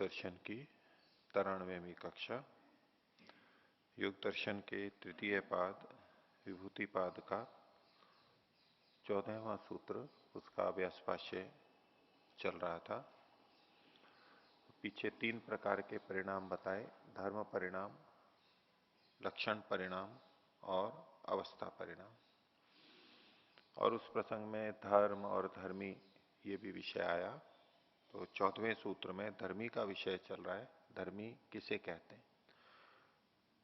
दर्शन की 93वीं कक्षा। योग दर्शन के तृतीय पाद विभूति पाद का 14वां सूत्र, उसका अभ्यास भाष्य चल रहा था। पीछे 3 प्रकार के परिणाम बताए: धर्म परिणाम, लक्षण परिणाम और अवस्था परिणाम। और उस प्रसंग में धर्म और धर्मी ये भी विषय आया। तो 14वें सूत्र में धर्मी का विषय चल रहा है। धर्मी किसे कहते हैं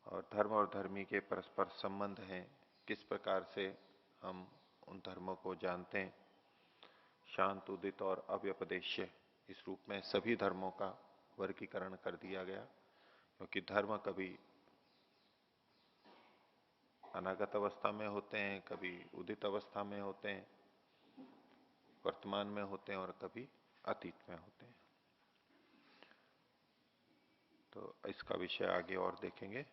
और धर्म और धर्मी के परस्पर संबंध हैं, किस प्रकार से हम उन धर्मों को जानते हैं। शांत, उदित और अव्यपदेश्य, इस रूप में सभी धर्मों का वर्गीकरण कर दिया गया। क्योंकि धर्म कभी अनागत अवस्था में होते हैं, कभी उदित अवस्था में होते हैं, वर्तमान में होते हैं और कभी अतीत में होते हैं। तो इसका विषय आगे और देखेंगे।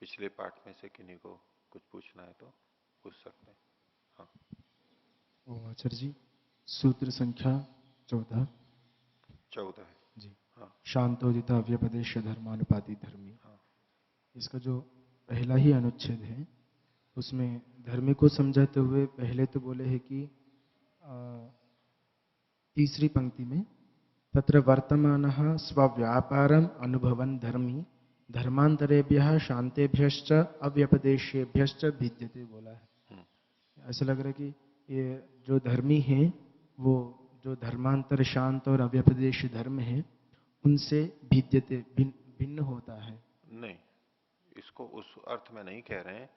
पिछले पाठ में से किन्हीं को कुछ पूछना है तो पूछ सकते हैं। हाँ आचार्य जी, सूत्र संख्या 14 है जी। हाँ शांतोदित अव्यपदेश धर्मानुपाति धर्मी। हाँ। इसका जो पहला ही अनुच्छेद है उसमें धर्मी को समझाते हुए पहले तो बोले हैं कि तीसरी पंक्ति में तत्र वर्तमानः स्वव्यापारम अनुभवन् धर्मी धर्मांतरेभ्यः शांतेभ्यश्च अव्यपदेशेभ्यश्च भिद्यते बोला है। ऐसा लग रहा है कि ये जो धर्मी है वो जो धर्मांतर, शांत और अव्यपदेश धर्म है उनसे भिद्यते, भिन्न होता है। नहीं, इसको उस अर्थ में नहीं कह रहे हैं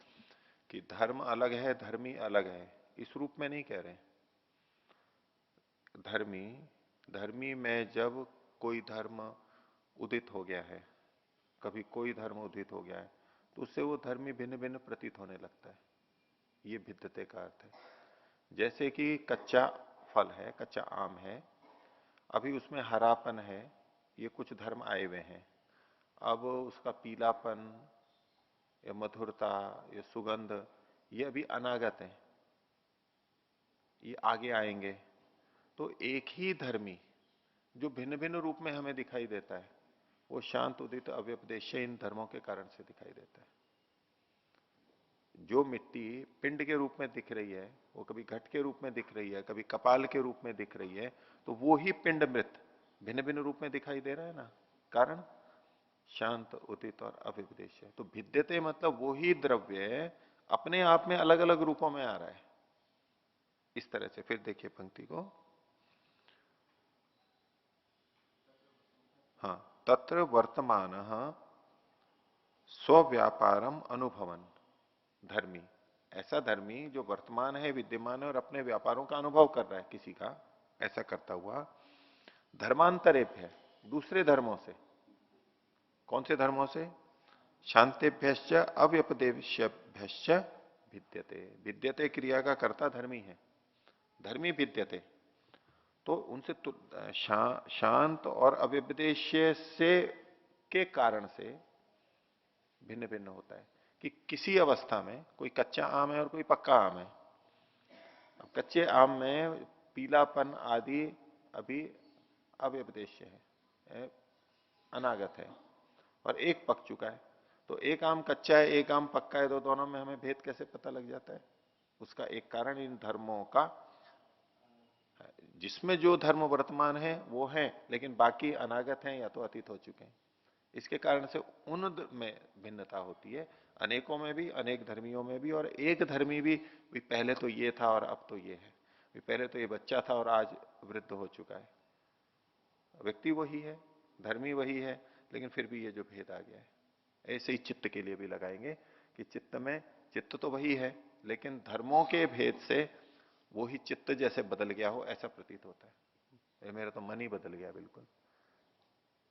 कि धर्म अलग है धर्मी अलग है, इस रूप में नहीं कह रहे हैं। धर्मी में जब कोई धर्म उदित हो गया है, कभी कोई धर्म उदित हो गया है, तो उससे वो धर्मी भिन्न भिन्न प्रतीत होने लगता है। ये भिद्यते का अर्थ है। जैसे कि कच्चा फल है, कच्चा आम है, अभी उसमें हरापन है, ये कुछ धर्म आए हुए हैं। अब उसका पीलापन या मधुरता या सुगंध ये अभी अनागत है, ये आगे आएंगे। तो एक ही धर्मी जो भिन्न भिन्न रूप में हमें दिखाई देता है, वो शांत, उदित, अव्यपदेश इन धर्मों के कारण से दिखाई देता है। जो मिट्टी पिंड के रूप में दिख रही है, वो कभी घट के रूप में दिख रही है, कभी कपाल के रूप में दिख रही है, तो वो ही पिंड मृत भिन्न भिन्न रूप में दिखाई दे रहा है ना। कारण शांत, उदित और अव्यपदेश है। तो भिद्यते मतलब वो ही द्रव्य अपने आप में अलग अलग रूपों में आ रहा है। इस तरह से फिर देखिए पंक्ति को। हाँ, तत्र वर्तमान स्वव्यापारम अनुभवन धर्मी, ऐसा धर्मी जो वर्तमान है, विद्यमान है और अपने व्यापारों का अनुभव कर रहा है किसी का, ऐसा करता हुआ धर्मांतरेभ्य है, दूसरे धर्मों से। कौन से धर्मों से? शांतेभ्यश्च अव्यपदेशभ्यश्च भिद्यते। भिद्यते क्रिया का कर्ता धर्मी है, धर्मी भिद्यते। तो उनसे शांत और अव्यपदेश्य से के कारण से भिन्न भिन्न होता है। कि किसी अवस्था में कोई कच्चा आम है और कोई पक्का आम है। अब कच्चे आम में पीलापन आदि अभी अव्यपदेश्य है, अनागत है, और एक पक चुका है। तो एक आम कच्चा है, एक आम पक्का है, तो दोनों में हमें भेद कैसे पता लग जाता है? उसका एक कारण इन धर्मों का, जिसमें जो धर्म वर्तमान है वो है, लेकिन बाकी अनागत हैं या तो अतीत हो चुके हैं। इसके कारण से उन में भिन्नता होती है, अनेकों में भी, अनेक धर्मियों में भी। और एक धर्मी भी पहले तो ये था और अब तो ये है, पहले तो ये बच्चा था और आज वृद्ध हो चुका है। व्यक्ति वही है, धर्मी वही है, लेकिन फिर भी ये जो भेद आ गया है। ऐसे ही चित्त के लिए भी लगाएंगे कि चित्त में, चित्त तो वही है, लेकिन धर्मों के भेद से वो ही चित्त जैसे बदल गया हो, ऐसा प्रतीत होता है। मेरा तो मन ही बदल गया बिल्कुल,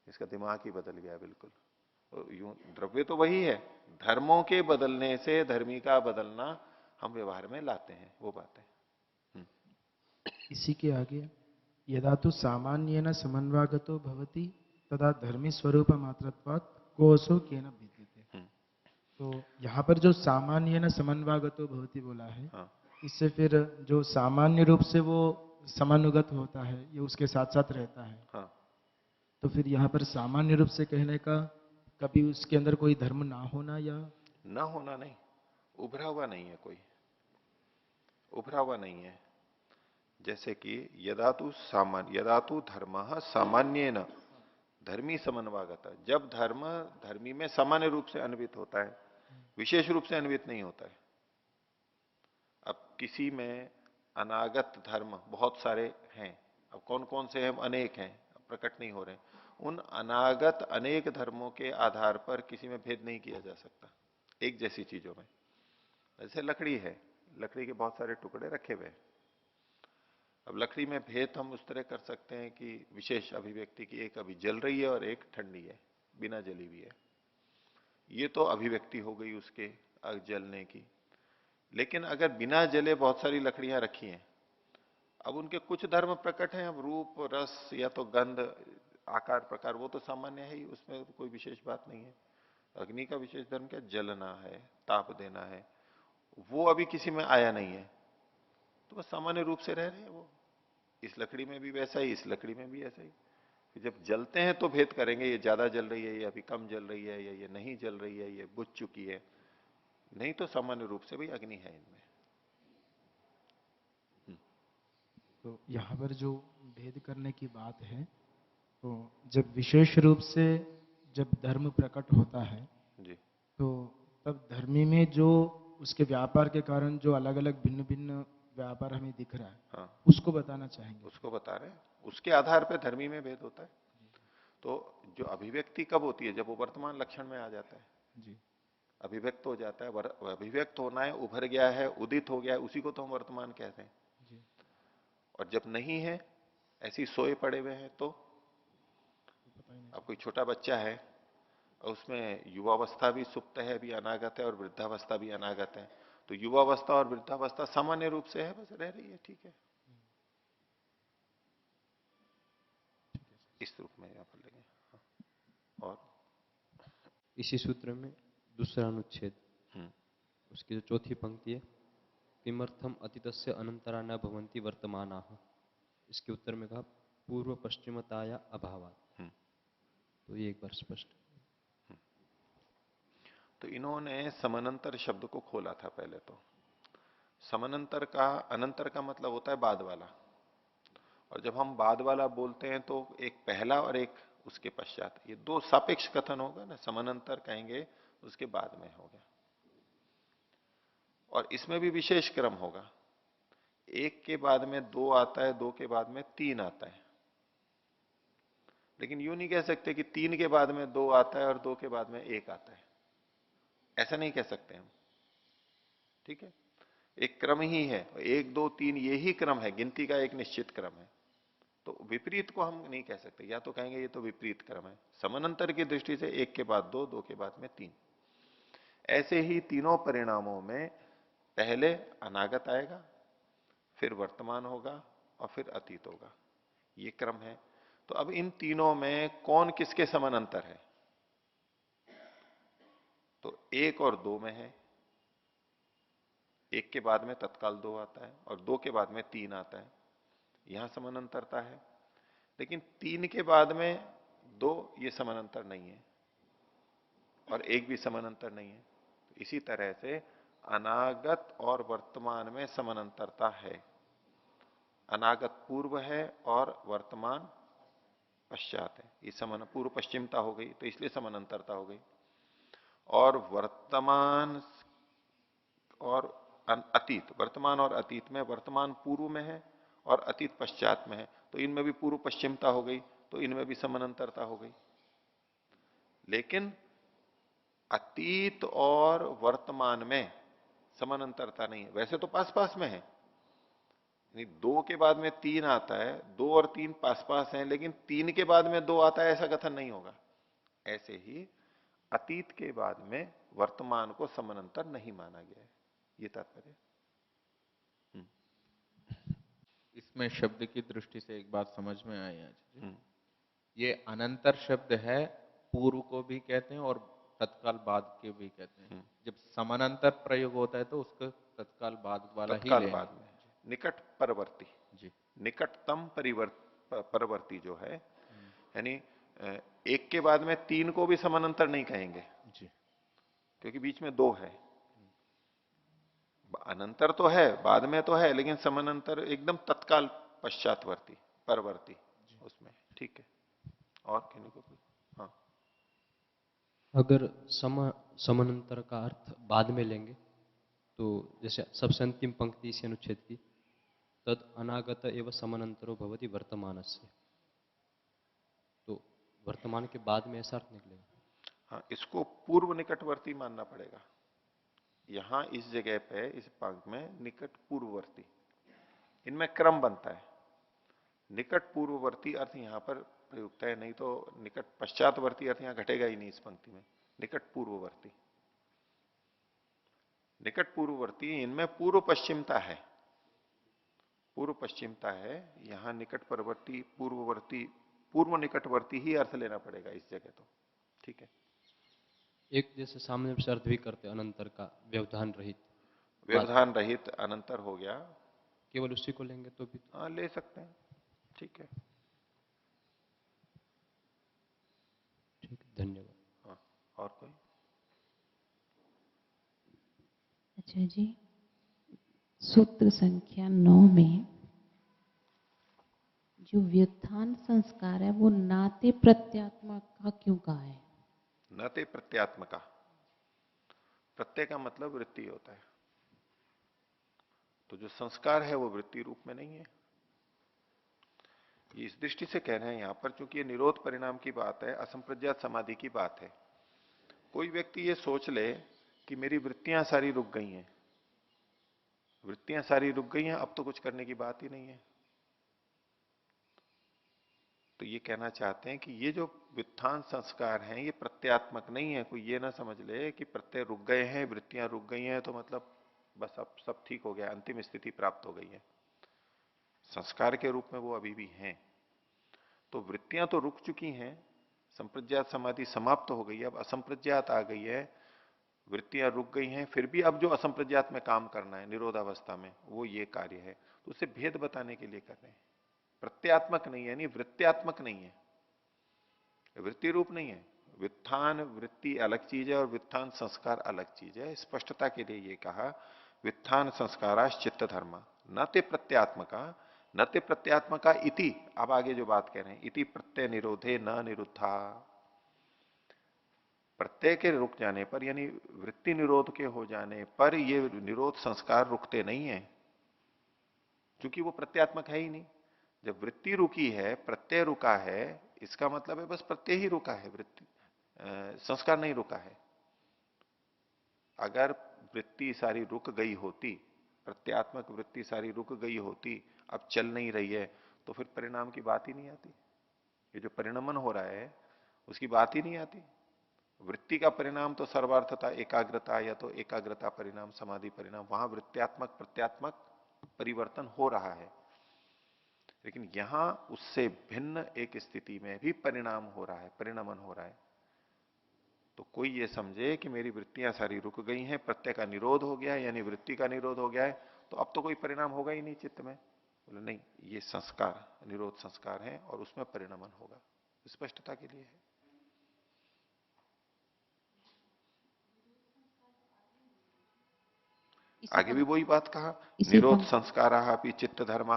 इसका दिमाग ही बदल गया बिल्कुल। तो यूं द्रव्य तो वही है, धर्मों के बदलने से धर्मी का बदलना हम व्यवहार में लाते हैं, वो बात है। इसी के आगे यदा तो सामान्येन समन्वागतो भवति तदा धर्मी स्वरूप मात्रत्वात् कोसो केन भिद्यते। तो यहाँ पर जो सामान्येन समन्वागतो भवति बोला है, हाँ। इससे फिर जो सामान्य रूप से वो समानुगत होता है, ये उसके साथ साथ रहता है, हाँ। तो तो फिर यहाँ पर सामान्य रूप से कहने का कभी उसके अंदर कोई धर्म ना होना या ना होना नहीं, उभरा हुआ नहीं है कोई, उभरा हुआ नहीं है। जैसे कि यदातु धर्म सामान्य न धर्मी समन्वागत, जब धर्म धर्मी में सामान्य रूप से अन्वित होता है, विशेष रूप से अन्वित नहीं होता है। अब किसी में अनागत धर्म बहुत सारे हैं, अब कौन कौन से हैं, अनेक हैं, प्रकट नहीं हो रहे। उन अनागत अनेक धर्मों के आधार पर किसी में भेद नहीं किया जा सकता एक जैसी चीजों में। जैसे लकड़ी है, लकड़ी के बहुत सारे टुकड़े रखे हुए हैं। अब लकड़ी में भेद हम उस तरह कर सकते हैं कि विशेष अभिव्यक्ति की, एक अभी जल रही है और एक ठंडी है, बिना जली हुई है। ये तो अभिव्यक्ति हो गई उसके जलने की। लेकिन अगर बिना जले बहुत सारी लकड़ियां रखी हैं, अब उनके कुछ धर्म प्रकट हैं, अब रूप रस या तो गंध आकार प्रकार वो तो सामान्य है ही, उसमें तो कोई विशेष बात नहीं है। अग्नि का विशेष धर्म क्या, जलना है, ताप देना है, वो अभी किसी में आया नहीं है, तो बस सामान्य रूप से रह रहे हैं वो। इस लकड़ी में भी वैसा ही, इस लकड़ी में भी ऐसा ही। कि जब जलते हैं तो भेद करेंगे, ये ज्यादा जल रही है, ये अभी कम जल रही है, या ये नहीं जल रही है, ये बुझ चुकी है। नहीं तो सामान्य रूप से भाई अग्नि है इनमें। तो यहाँ पर जो भेद करने की बात है, तो जब विशेष रूप से जब धर्म प्रकट होता है, जी तो तब धर्मी में जो उसके व्यापार के कारण जो अलग अलग भिन्न भिन्न व्यापार हमें दिख रहा है, हाँ, उसको बताना चाहेंगे। उसको बता रहे हैं, उसके आधार पर धर्मी में भेद होता है। तो जो अभिव्यक्ति कब होती है, जब वो वर्तमान लक्षण में आ जाता है, जी अभिव्यक्त हो जाता है। अभिव्यक्त होना है, उभर गया है, उदित हो गया है, उसी को तो हम वर्तमान कहते हैं। जी। और जब नहीं है, ऐसी सोए पड़े हुए हैं, तो पता ही नहीं अब कोई चलता। छोटा बच्चा है और उसमें युवावस्था भी सुप्त है, भी अनागत है, और वृद्धावस्था भी अनागत है। तो युवावस्था और वृद्धावस्था सामान्य रूप से है, बस रह रही है, ठीक है। इस रूप में यहां पर लेंगे। हाँ। और इसी सूत्र में दूसरा अनुच्छेद, हम्म उसकी जो चौथी पंक्ति है, किमर्थम अतीतस्य अनंतरा न भवन्ति वर्तमानाः, इसके उत्तर में कहा पूर्व पश्चिमताया अभावात्। हम्म तो ये एक बार स्पष्ट। तो इन्होंने समानंतर शब्द को खोला था पहले। तो समानंतर का, अनंतर का मतलब होता है बाद वाला। और जब हम बाद वाला बोलते हैं तो एक पहला और एक उसके पश्चात, ये दो सापेक्ष कथन होगा ना। समानंतर कहेंगे उसके बाद में होगा, और इसमें भी विशेष क्रम होगा। एक के बाद में दो आता है, दो के बाद में तीन आता है। लेकिन यूं नहीं कह सकते कि तीन के बाद में दो आता है और दो के बाद में एक आता है, ऐसा नहीं कह सकते हम। ठीक है, एक क्रम ही है, एक दो तीन ये ही क्रम है, गिनती का एक निश्चित क्रम है। तो विपरीत को हम नहीं कह सकते, या तो कहेंगे ये तो विपरीत क्रम है। समानंतर की दृष्टि से एक के बाद दो, दो के बाद में तीन। ऐसे ही तीनों परिणामों में पहले अनागत आएगा, फिर वर्तमान होगा, और फिर अतीत होगा, ये क्रम है। तो अब इन तीनों में कौन किसके समानांतर है, तो एक और दो में है। एक के बाद में तत्काल दो आता है, और दो के बाद में तीन आता है, यहां समानांतरता है। लेकिन तीन के बाद में दो, ये समानांतर नहीं है, और एक भी समानांतर नहीं है। इसी तरह से अनागत और वर्तमान में समानांतरता है। अनागत पूर्व है और वर्तमान पश्चात है, ये समान पूर्व पश्चिमता हो गई, तो इसलिए समानांतरता हो गई। और वर्तमान और अतीत, वर्तमान और अतीत में वर्तमान पूर्व में है और अतीत पश्चात में है, तो इनमें भी पूर्व पश्चिमता हो गई, तो इनमें भी समानांतरता हो गई। लेकिन अतीत और वर्तमान में समानांतरता नहीं है। वैसे तो पास पास में है, यानी दो के बाद में तीन आता है, दो और तीन पास पास हैं, लेकिन तीन के बाद में दो आता है, ऐसा कथन नहीं होगा। ऐसे ही अतीत के बाद में वर्तमान को समानांतर नहीं माना गया है, ये तात्पर्य। इसमें शब्द की दृष्टि से एक बात समझ में आई आज जी। हम्म ये अनंतर शब्द है, पूर्व को भी कहते हैं और तत्काल बाद के भी कहते हैं। जब समानांतर प्रयोग होता है तो उसको तत्काल बाद वाला ही तत्काल लेना बाद में निकट परवर्ती, जी। निकटतम परवर्ती जो है, यानी एक के बाद में तीन को भी समानांतर नहीं कहेंगे, जी। क्योंकि बीच में दो है। अनंतर तो है, बाद में तो है, लेकिन समानांतर एकदम तत्काल पश्चातवर्ती, परवर्ती उसमें। ठीक है, और किन्हीं को कोई? हाँ, अगर समानांतर का अर्थ बाद में लेंगे तो जैसे सबसे अंतिम पंक्ति इसी अनुच्छेद की, तद अनागत एवं समानांतरो भवति वर्तमानस्य, तो वर्तमान के बाद में ऐसा अर्थ निकलेगा। हाँ, इसको पूर्व निकटवर्ती मानना पड़ेगा। यहां इस जगह पे इस पंक्ति में निकट पूर्ववर्ती, इनमें क्रम बनता है। निकट पूर्ववर्ती अर्थ यहां पर प्रयुक्त है, नहीं तो निकट पश्चातवर्ती अर्थ यहां घटेगा ही नहीं इस पंक्ति में। निकट पूर्ववर्ती, निकट पूर्ववर्ती, इनमें पूर्व पश्चिमता है, पूर्व पश्चिमता है। यहां निकट परवर्ती, पूर्ववर्ती, पूर्व निकटवर्ती ही अर्थ लेना पड़ेगा इस जगह तो। ठीक है, एक जैसे सामने से अर्थ भी करते अनंतर का, व्यवधान रहित, व्यवधान रहित अनंतर हो गया, केवल उसी को लेंगे तो भी। हाँ ले सकते हैं। ठीक है, ठीक है, धन्यवाद। हाँ, और कोई? अच्छा जी, सूत्र संख्या 9 में जो व्युत्थान संस्कार है वो नाते प्रत्यात्मक का क्यों कहा है? नते प्रत्यात्मका, प्रत्यय का मतलब वृत्ति होता है, तो जो संस्कार है वो वृत्ति रूप में नहीं है। ये इस दृष्टि से कह रहे हैं यहां पर, चूंकि ये निरोध परिणाम की बात है, असंप्रज्ञात समाधि की बात है। कोई व्यक्ति ये सोच ले कि मेरी वृत्तियां सारी रुक गई हैं, वृत्तियां सारी रुक गई हैं, अब तो कुछ करने की बात ही नहीं है, तो ये कहना चाहते हैं कि ये जो व्युत्थान संस्कार हैं ये प्रत्यात्मक नहीं है। कोई ये ना समझ ले कि प्रत्यय रुक गए हैं, वृत्तियां रुक गई हैं तो मतलब बस अब सब ठीक हो गया, अंतिम स्थिति प्राप्त हो गई है। संस्कार के रूप में वो अभी भी हैं। तो वृत्तियां तो रुक चुकी हैं, संप्रज्ञात समाधि समाप्त हो गई है, अब असंप्रज्ञात आ गई है, वृत्तियां रुक गई हैं, फिर भी अब जो असंप्रज्ञात में काम करना है निरोधावस्था में, वो ये कार्य है। तो उसे भेद बताने के लिए कर रहे हैं। प्रत्यात्मक नहीं है, यानी वृत्त्यात्मक नहीं है, वृत्ति रूप नहीं है। व्युत्थान वृत्ति अलग चीज है और व्युत्थान संस्कार अलग चीज है। स्पष्टता के लिए ये कहा, व्युत्थान संस्काराश चित्त धर्म न ते प्रत्यात्मका, न ते प्रत्यात्मका इति। अब आगे जो बात कह रहे हैं, इति प्रत्यय निरोधे न निरुद्धा, प्रत्यय के रुक जाने पर यानी वृत्ति निरोध के हो जाने पर ये निरोध संस्कार रुकते नहीं है, क्योंकि वो प्रत्यात्मक है ही नहीं। जब वृत्ति रुकी है, प्रत्यय रुका है, इसका मतलब है बस प्रत्यय ही रुका है, वृत्ति संस्कार नहीं रुका है। अगर वृत्ति सारी रुक गई होती, प्रत्यात्मक वृत्ति सारी रुक गई होती, अब चल नहीं रही है, तो फिर परिणाम की बात ही नहीं आती। ये जो परिणमन हो रहा है उसकी बात ही नहीं आती। वृत्ति का परिणाम तो सर्वार्थता एकाग्रता, या तो एकाग्रता परिणाम, समाधि परिणाम, वहां वृत्त्यात्मक प्रत्यात्मक परिवर्तन हो रहा है। लेकिन यहां उससे भिन्न एक स्थिति में भी परिणाम हो रहा है, परिणमन हो रहा है। तो कोई ये समझे कि मेरी वृत्तियां सारी रुक गई हैं, प्रत्यय का निरोध हो गया है, यानी वृत्ति का निरोध हो गया है, तो अब तो कोई परिणाम होगा ही नहीं चित्त में। बोले नहीं, ये संस्कार निरोध संस्कार है और उसमें परिणमन होगा। स्पष्टता के लिए है। आगे भी वही बात कहा, निरोध संस्कार अपनी चित्त धर्म,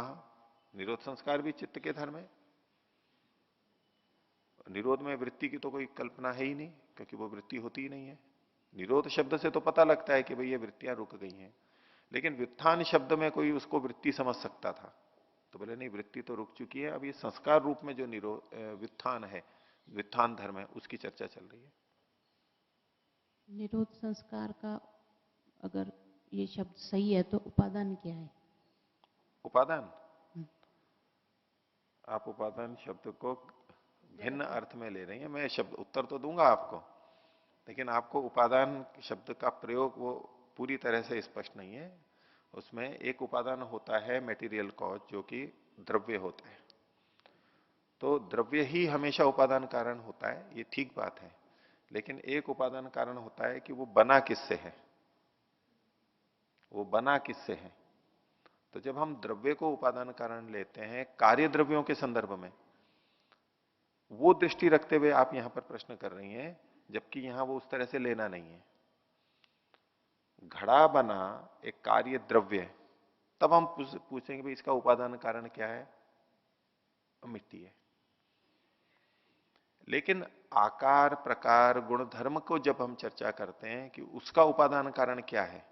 निरोध संस्कार भी चित्त के धर्म है। निरोध में वृत्ति की तो कोई कल्पना है ही नहीं, क्योंकि वो वृत्ति होती ही नहीं है। निरोध शब्द से तो पता लगता है कि भाई ये वृत्तियां रुक गई हैं, लेकिन व्युत्थान शब्द में कोई उसको वृत्ति समझ सकता था, तो बोले नहीं, वृत्ति तो रुक चुकी है, अब ये संस्कार रूप में जो निरोध व्युत्थान है, व्युत्थान धर्म है, उसकी चर्चा चल रही है। निरोध संस्कार का अगर ये शब्द सही है तो उपादान क्या है? उपादान, आप उपादान शब्द को भिन्न अर्थ में ले रही हैं। मैं शब्द उत्तर तो दूंगा आपको, लेकिन आपको उपादान शब्द का प्रयोग वो पूरी तरह से स्पष्ट नहीं है। उसमें एक उपादान होता है मेटीरियल कॉज, जो कि द्रव्य होता है। तो द्रव्य ही हमेशा उपादान कारण होता है, ये ठीक बात है। लेकिन एक उपादान कारण होता है कि वो बना किससे है, वो बना किससे है। तो जब हम द्रव्य को उपादान कारण लेते हैं कार्य द्रव्यों के संदर्भ में, वो दृष्टि रखते हुए आप यहां पर प्रश्न कर रही हैं, जबकि यहां वो उस तरह से लेना नहीं है। घड़ा बना एक कार्य द्रव्य है, तब हम पूछेंगे भाई इसका उपादान कारण क्या है, मिट्टी है। लेकिन आकार प्रकार गुण धर्म को जब हम चर्चा करते हैं कि उसका उपादान कारण क्या है,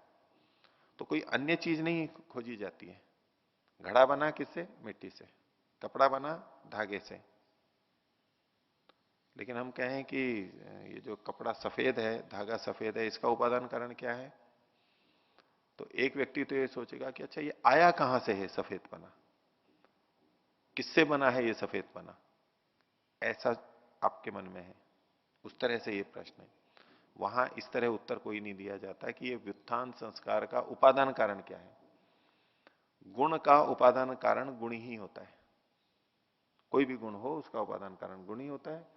तो कोई अन्य चीज नहीं खोजी जाती है। घड़ा बना किससे, मिट्टी से। कपड़ा बना धागे से। लेकिन हम कहें कि ये जो कपड़ा सफेद है, धागा सफेद है, इसका उपादान कारण क्या है, तो एक व्यक्ति तो ये सोचेगा कि अच्छा ये आया कहां से है सफेद पना, किससे बना है ये सफेद पना, ऐसा आपके मन में है। उस तरह से ये प्रश्न है। वहां इस तरह उत्तर कोई नहीं दिया जाता कि ये व्युत्थान संस्कार का उपादान कारण क्या है। गुण का उपादान कारण गुण ही होता है। कोई भी गुण हो उसका उपादान कारण गुण ही होता है।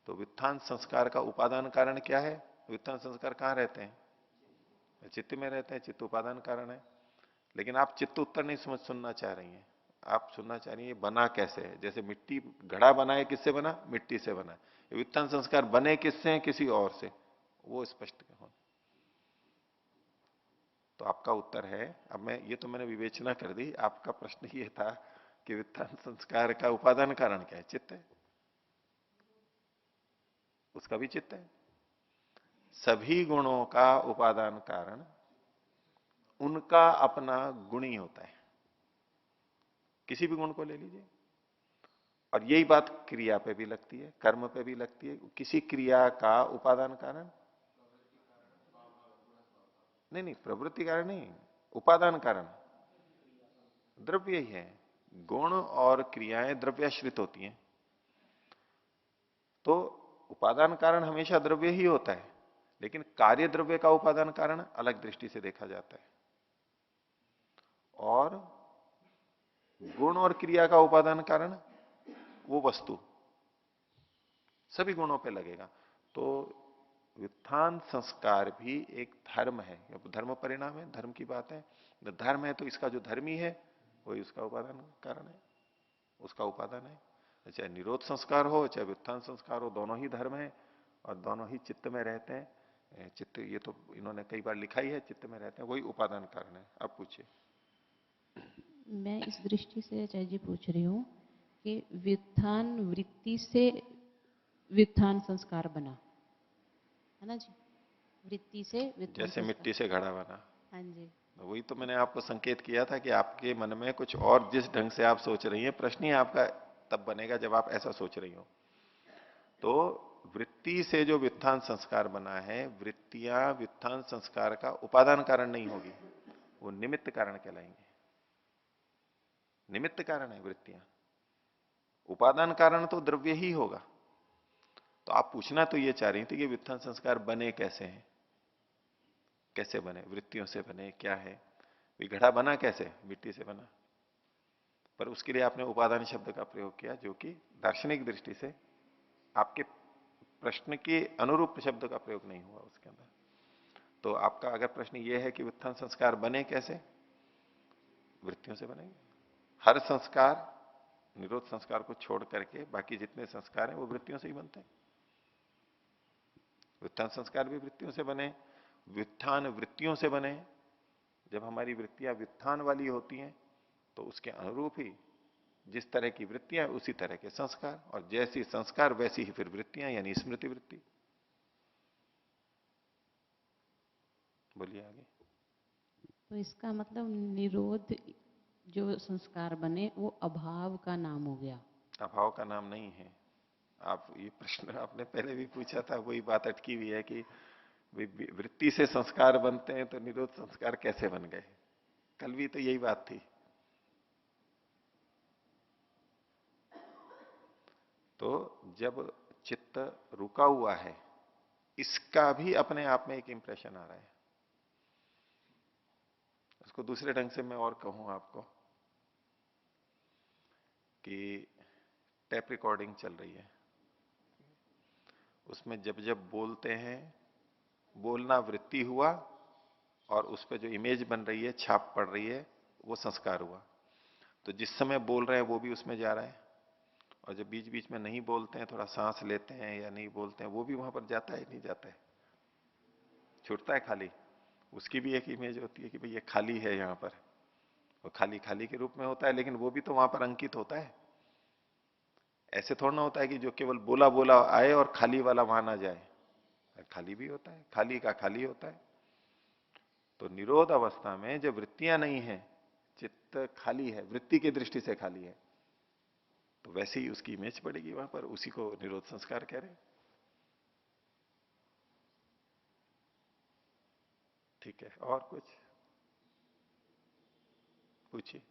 तो व्युत्थान संस्कार का उपादान कारण क्या है, व्युत्थान संस्कार कहां रहते हैं, चित्त में रहते हैं, चित्त उपादान कारण है। लेकिन आप चित्त उत्तर नहीं सुनना चाह रही हैं, आप सुनना चाह रही हैं बना कैसे है। जैसे मिट्टी, घड़ा बना है किससे बना, मिट्टी से बना है। व्युत्थान संस्कार बने किससे हैं, किसी और से, वो स्पष्ट हो। तो आपका उत्तर है, अब मैं ये तो मैंने विवेचना कर दी, आपका प्रश्न ये था कि व्युत्थान संस्कार का उपादान कारण क्या है, चित्त है, उसका भी चित्त है। सभी गुणों का उपादान कारण उनका अपना गुण ही होता है। किसी भी गुण को ले लीजिए, और यही बात क्रिया पे भी लगती है, कर्म पे भी लगती है। किसी क्रिया का उपादान कारण, नहीं नहीं, प्रवृत्ति कारण नहीं, उपादान कारण द्रव्य ही है। गुण और क्रियाएं द्रव्याश्रित होती हैं, तो उपादान कारण हमेशा द्रव्य ही होता है। लेकिन कार्य द्रव्य का उपादान कारण अलग दृष्टि से देखा जाता है, और गुण और क्रिया का उपादान कारण वो वस्तु सभी गुणों पे लगेगा। तो व्युत्थान संस्कार भी एक धर्म है, धर्म परिणाम है, धर्म की बात है। धर्म है तो इसका जो धर्मी है वही उसका उपादान कारण है, उसका उपादान है। चाहे निरोध संस्कार हो चाहे व्युत्थान संस्कार हो, दोनों ही धर्म है और दोनों ही चित्त में रहते हैं। चित्त, ये तो इन्होंने कई बार लिखा ही है, चित्त में रहते हैं, वही उपादान कारण है। अब पूछिए। मैं इस दृष्टि से अजय जी पूछ रही हूँ कि व्युत्थान वृत्ति से व्युत्थान संस्कार बना है ना जी, वृत्ति से व्युत्थान जैसे संस्कार। मिट्टी से घड़ा बना, हाँ जी। वही तो मैंने आपको संकेत किया था कि आपके मन में कुछ और, जिस ढंग से आप सोच रही हैं, प्रश्न ही आपका तब बनेगा जब आप ऐसा सोच रही हो। तो वृत्ति से जो व्युत्थान संस्कार बना है, वृत्तियां व्युत्थान संस्कार का उपादान कारण नहीं होगी, वो निमित्त कारण कहलाएंगे। निमित्त कारण है वृत्तियां, उपादान कारण तो द्रव्य ही होगा। तो आप पूछना तो ये चाह रही थी कि व्युत्थान संस्कार बने कैसे हैं, कैसे बने, वृत्तियों से बने, क्या है। घड़ा बना कैसे, मिट्टी से बना। पर उसके लिए आपने उपादान शब्द का प्रयोग किया, जो कि दार्शनिक दृष्टि से आपके प्रश्न के अनुरूप शब्द का प्रयोग नहीं हुआ उसके अंदर। तो आपका अगर प्रश्न यह है कि व्युत्थान संस्कार बने कैसे, वृत्तियों से बनेंगे। हर संस्कार, निरोध संस्कार को छोड़ करके बाकी जितने संस्कार हैं वो वृत्तियों से ही बनते हैं। व्युत्थान संस्कार भी वृत्तियों से बने, व्युत्थान वृत्तियों से बने। जब हमारी वृत्तियां व्युत्थान वाली होती हैं तो उसके अनुरूप ही जिस तरह की वृत्तियां उसी तरह के संस्कार, और जैसी संस्कार वैसी ही फिर वृत्तियां, यानी स्मृति वृत्ति। बोलिए आगे। तो इसका मतलब निरोध जो संस्कार बने वो अभाव का नाम हो गया। अभाव का नाम नहीं है। आप ये प्रश्न आपने पहले भी पूछा था, वही बात अटकी हुई है कि वृत्ति से संस्कार बनते हैं तो निरोध संस्कार कैसे बन गए। कल भी तो यही बात थी। तो जब चित्त रुका हुआ है, इसका भी अपने आप में एक इंप्रेशन आ रहा है। उसको दूसरे ढंग से मैं और कहूं आपको कि टेप रिकॉर्डिंग चल रही है, उसमें जब जब बोलते हैं, बोलना वृत्ति हुआ और उस पर जो इमेज बन रही है, छाप पड़ रही है, वो संस्कार हुआ। तो जिस समय बोल रहे हैं वो भी उसमें जा रहा है, और जब बीच बीच में नहीं बोलते हैं, थोड़ा सांस लेते हैं या नहीं बोलते हैं, वो भी वहां पर जाता है नहीं जाता है, छूटता है खाली। उसकी भी एक इमेज होती है कि भाई ये खाली है यहाँ पर, वो खाली खाली के रूप में होता है, लेकिन वो भी तो वहां पर अंकित होता है। ऐसे थोड़ा ना होता है कि जो केवल बोला बोला आए और खाली वाला वहां ना जाए, खाली भी होता है, खाली का खाली होता है। तो निरोध अवस्था में जब वृत्तियां नहीं है, चित्त खाली है, वृत्ति की दृष्टि से खाली है, तो वैसे ही उसकी इमेज पड़ेगी वहां पर, उसी को निरोध संस्कार कह रहे हैं। ठीक है, और कुछ पूछिए।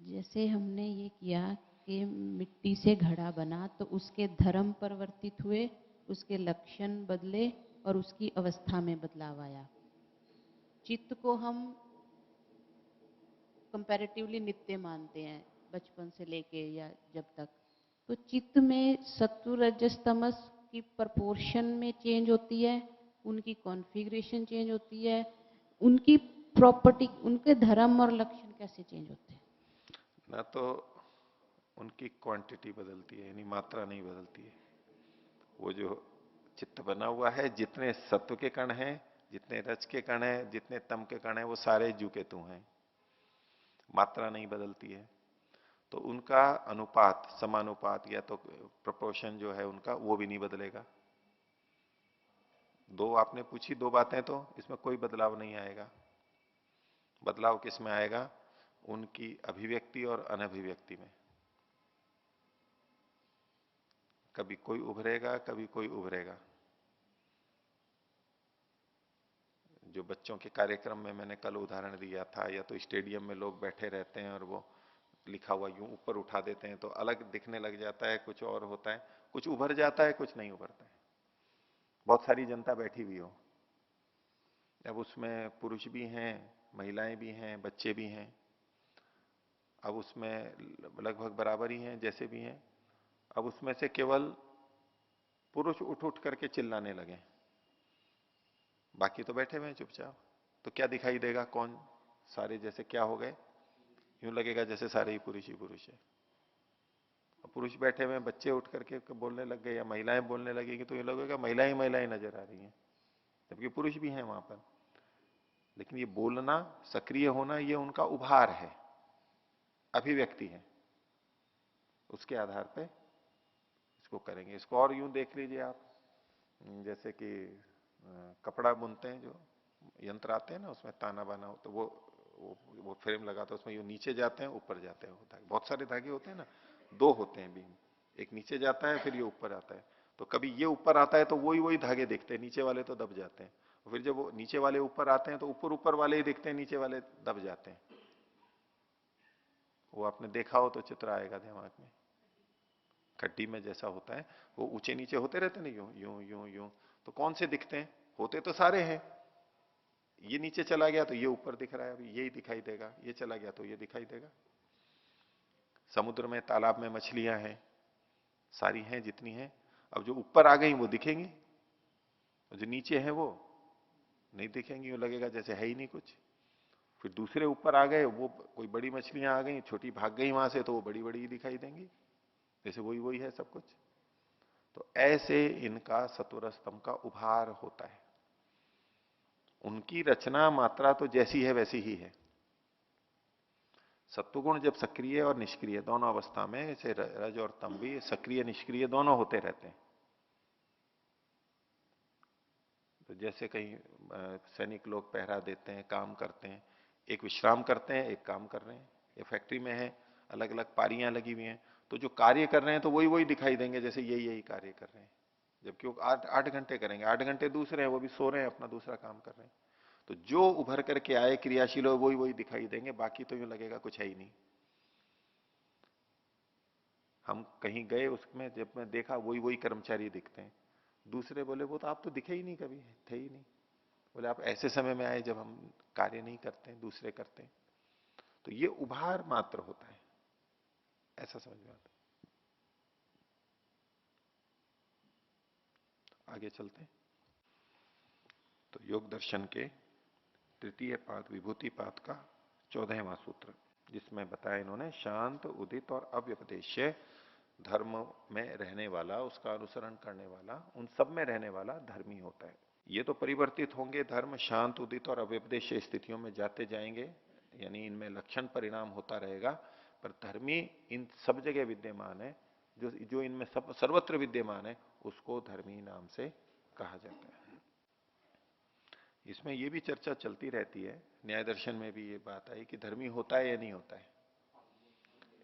जैसे हमने ये किया कि मिट्टी से घड़ा बना, तो उसके धर्म परिवर्तित हुए, उसके लक्षण बदले और उसकी अवस्था में बदलाव आया। चित्त को हम कंपैरेटिवली नित्य मानते हैं बचपन से लेके या जब तक, तो चित्त में सत्व रजस तमस की प्रपोर्शन में चेंज होती है, उनकी कॉन्फ़िगरेशन चेंज होती है, उनकी प्रॉपर्टी, उनके धर्म और लक्षण कैसे चेंज होते हैं? ना तो उनकी क्वांटिटी बदलती है, यानी मात्रा नहीं बदलती है। वो जो चित्त बना हुआ है, जितने सत्व के कण हैं, जितने रज के कण हैं, जितने तम के कण हैं, वो सारे जू के तू हैं, मात्रा नहीं बदलती है। तो उनका अनुपात, समानुपात या तो प्रोपोर्शन जो है उनका, वो भी नहीं बदलेगा। दो आपने पूछी दो बातें, तो इसमें कोई बदलाव नहीं आएगा। बदलाव किस में आएगा? उनकी अभिव्यक्ति और अनभिव्यक्ति में। कभी कोई उभरेगा, कभी कोई उभरेगा। जो बच्चों के कार्यक्रम में मैंने कल उदाहरण दिया था, या तो स्टेडियम में लोग बैठे रहते हैं और वो लिखा हुआ यूं ऊपर उठा देते हैं तो अलग दिखने लग जाता है, कुछ और होता है, कुछ उभर जाता है, कुछ नहीं उभरता है। बहुत सारी जनता बैठी हुई हो, अब उसमें पुरुष भी हैं, महिलाएं भी हैं, बच्चे भी हैं, अब उसमें लगभग बराबर ही हैं जैसे भी हैं। अब उसमें से केवल पुरुष उठ उठ करके चिल्लाने लगे, बाकी तो बैठे हुए हैं चुपचाप, तो क्या दिखाई देगा? कौन सारे जैसे क्या हो गए? यूं लगेगा जैसे सारे ही पुरुष है। और पुरुष बैठे हुए हैं, बच्चे उठ करके बोलने लग गए या महिलाएं बोलने लगेगी, तो ये लगेगा महिलाएं महिलाएं नजर आ रही हैं, जबकि पुरुष भी हैं वहां पर। लेकिन ये बोलना, सक्रिय होना, ये उनका उभार है, अभिव्यक्ति है, उसके आधार पे इसको करेंगे। इसको और यूं देख लीजिए आप, जैसे कि कपड़ा बुनते हैं, जो यंत्र आते हैं ना, उसमें ताना बाना हो, तो वो फ्रेम लगाता है, उसमें यूं नीचे जाते हैं ऊपर जाते हैं, धागे बहुत सारे धागे होते हैं ना, दो होते हैं बीम, एक नीचे जाता है फिर ये ऊपर आता है। तो कभी ये ऊपर आता है तो वही वही धागे दिखते हैं, नीचे वाले तो दब जाते हैं। फिर जब वो नीचे वाले ऊपर आते हैं तो ऊपर ऊपर वाले ही दिखते हैं, नीचे वाले दब जाते हैं। वो आपने देखा हो तो चित्र आएगा दिमाग में, खड्डी में जैसा होता है, वो ऊंचे नीचे होते रहते ना, यूं यूं यूं यूं, तो कौन से दिखते हैं? होते तो सारे हैं। ये नीचे चला गया तो ये ऊपर दिख रहा है, अभी यही दिखाई देगा, ये चला गया तो ये दिखाई देगा। समुद्र में, तालाब में मछलियां हैं, सारी हैं जितनी हैं, अब जो ऊपर आ गई वो दिखेंगी, जो नीचे है वो नहीं दिखेंगी, वो लगेगा जैसे है ही नहीं कुछ। फिर दूसरे ऊपर आ गए, वो कोई बड़ी मछलियां आ गई, छोटी भाग गई वहां से, तो वो बड़ी बड़ी ही दिखाई देंगी, जैसे वही वही है सब कुछ। तो ऐसे इनका सत्वर स्तंभ का उभार होता है। उनकी रचना मात्रा तो जैसी है वैसी ही है। सत्वगुण जब सक्रिय और निष्क्रिय दोनों अवस्था में, जैसे रज और तम भी सक्रिय निष्क्रिय दोनों होते रहते हैं। तो जैसे कहीं सैनिक लोग पहरा देते हैं, काम करते हैं, एक विश्राम करते हैं, एक काम कर रहे हैं, ये फैक्ट्री में है, अलग अलग पारियां लगी हुई हैं, तो जो कार्य कर रहे हैं तो वही वही दिखाई देंगे जैसे यही यही कार्य कर रहे हैं। जबकि वो 8 घंटे करेंगे, 8 घंटे दूसरे हैं, वो भी सो रहे हैं, अपना दूसरा काम कर रहे हैं। तो जो उभर करके आए क्रियाशील हो वही वही दिखाई देंगे, बाकी तो यूं लगेगा कुछ है ही नहीं। हम कहीं गए, उसमें जब मैं देखा वही वही कर्मचारी दिखते हैं, दूसरे बोले वो तो आप तो दिखे ही नहीं, कभी थे ही नहीं। बोले आप ऐसे समय में आए जब हम कार्य नहीं करते, दूसरे करते हैं। तो ये उभार मात्र होता है, ऐसा समझ में आता है। आगे चलते हैं। तो योग दर्शन के तृतीय पाद, विभूति पाद का 14वां सूत्र, जिसमें बताया इन्होंने शांत, उदित और अव्यपदेश्य धर्म में रहने वाला, उसका अनुसरण करने वाला, उन सब में रहने वाला धर्मी होता है। ये तो परिवर्तित होंगे, धर्म शांत, उदित और अव्यपदेश स्थितियों में जाते जाएंगे, यानी इनमें लक्षण परिणाम होता रहेगा, पर धर्मी इन सब जगह विद्यमान है, जो जो इनमें सब सर्वत्र विद्यमान है, उसको धर्मी नाम से कहा जाता है। इसमें यह भी चर्चा चलती रहती है, न्याय दर्शन में भी ये बात आई कि धर्मी होता है या नहीं होता है।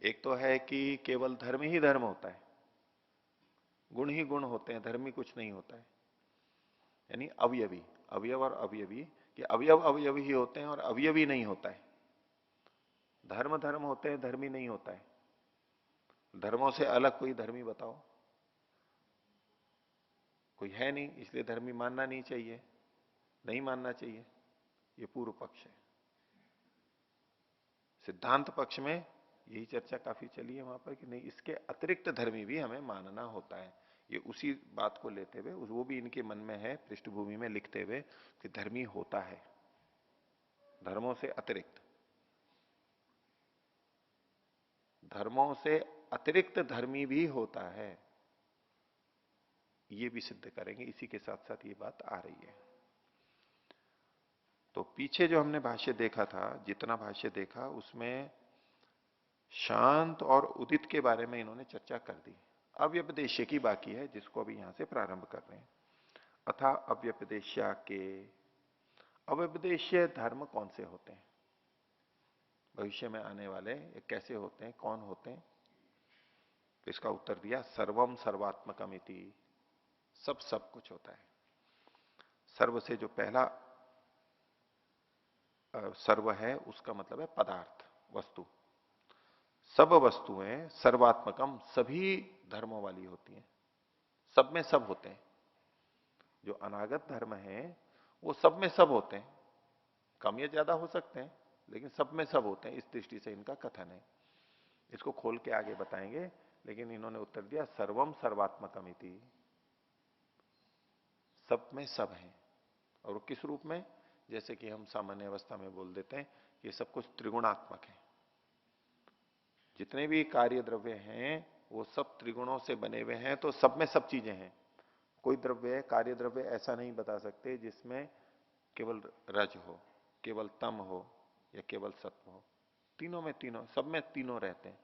एक तो है कि केवल धर्म ही धर्म होता है, गुण ही गुण होते हैं, धर्मी कुछ नहीं होता है। यानी अवयवी, अवयव और अवयवी, कि अवयव अवयवी ही होते हैं और अवयवी नहीं होता है। धर्म धर्म होते हैं, धर्मी नहीं होता है। धर्मों से अलग कोई धर्मी बताओ, कोई है नहीं, इसलिए धर्मी मानना नहीं चाहिए, नहीं मानना चाहिए। ये पूर्व पक्ष है। सिद्धांत पक्ष में यही चर्चा काफी चली है वहां पर कि नहीं, इसके अतिरिक्त धर्मी भी हमें मानना होता है। ये उसी बात को लेते हुए, वो भी इनके मन में है, पृष्ठभूमि में लिखते हुए कि धर्मी होता है, धर्मों से अतिरिक्त, धर्मों से अतिरिक्त धर्मी भी होता है, ये भी सिद्ध करेंगे। इसी के साथ साथ ये बात आ रही है। तो पीछे जो हमने भाष्य देखा था, जितना भाष्य देखा, उसमें शांत और उदित के बारे में इन्होंने चर्चा कर दी। अव्यपदेश्य की बाकी है, जिसको अभी यहां से प्रारंभ कर रहे हैं। अथा अव्यपदेश्या के, अव्यपदेश्य धर्म कौन से होते हैं, भविष्य में आने वाले, ये कैसे होते हैं, कौन होते हैं? तो इसका उत्तर दिया, सर्वम सर्वात्मकम इति, सब कुछ होता है। सर्व से जो पहला सर्व है, उसका मतलब है पदार्थ, वस्तु। सब वस्तुएं सर्वात्मकम, सभी धर्मों वाली होती हैं, सब में सब होते हैं। जो अनागत धर्म है वो सब में सब होते हैं, कम या ज्यादा हो सकते हैं, लेकिन सब में सब होते हैं। इस दृष्टि से इनका कथन है। इसको खोल के आगे बताएंगे, लेकिन इन्होंने उत्तर दिया सर्वम सर्वात्मकम इति, सब में सब है। और वो किस रूप में? जैसे कि हम सामान्य अवस्था में बोल देते हैं, ये सब कुछ त्रिगुणात्मक है। जितने भी कार्य द्रव्य हैं वो सब त्रिगुणों से बने हुए हैं, तो सब में सब चीजें हैं। कोई द्रव्य, कार्य द्रव्य ऐसा नहीं बता सकते जिसमें केवल रज हो, केवल तम हो या केवल सत्व हो। तीनों में तीनों, सब में तीनों रहते हैं।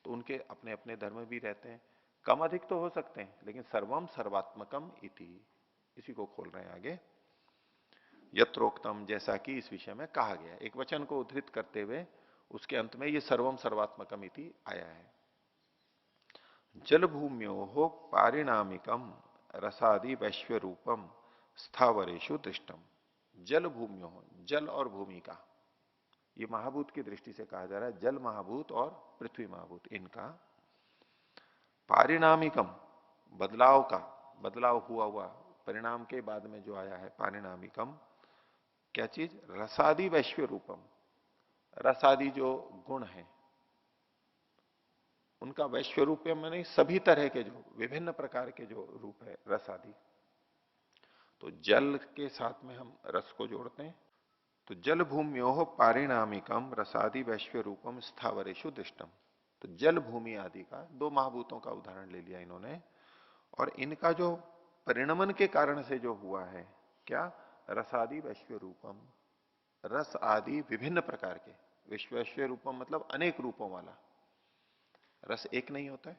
तो उनके अपने अपने धर्म भी रहते हैं, कम अधिक तो हो सकते हैं, लेकिन सर्वम सर्वात्मकम इति, इसी को खोल रहे हैं आगे। यत्रोक्तम, जैसा कि इस विषय में कहा गया। एक वचन को उद्धृत करते हुए उसके अंत में ये सर्वम सर्वात्मकम इति आया है। जल भूम्यो हो पारिणामिकम रसादि वैश्व रूपम स्थावरेशु दृष्टम। जल भूम्यो हो, जल और भूमि का, ये महाभूत की दृष्टि से कहा जा रहा है। जल महाभूत और पृथ्वी महाभूत, इनका पारिणामिकम, बदलाव का, बदलाव हुआ हुआ, परिणाम के बाद में जो आया है पारिणामिकम, क्या चीज? रसादि वैश्व रूपम, रसादि जो गुण है उनका वैश्व रूप माने सभी तरह के, जो विभिन्न प्रकार के जो रूप है रस आदि। तो जल के साथ में हम रस को जोड़ते हैं। तो जल भूम्यो पारिणामिकम रसादि वैश्व रूपम स्थावरेशु दृष्टम। तो जल भूमि आदि का, दो महाभूतों का उदाहरण ले लिया इन्होंने, और इनका जो परिणमन के कारण से जो हुआ है, क्या? रसादि वैश्व रूपम, रस आदि विभिन्न प्रकार के। वैश्व रूपम मतलब अनेक रूपों वाला। रस एक नहीं होता है।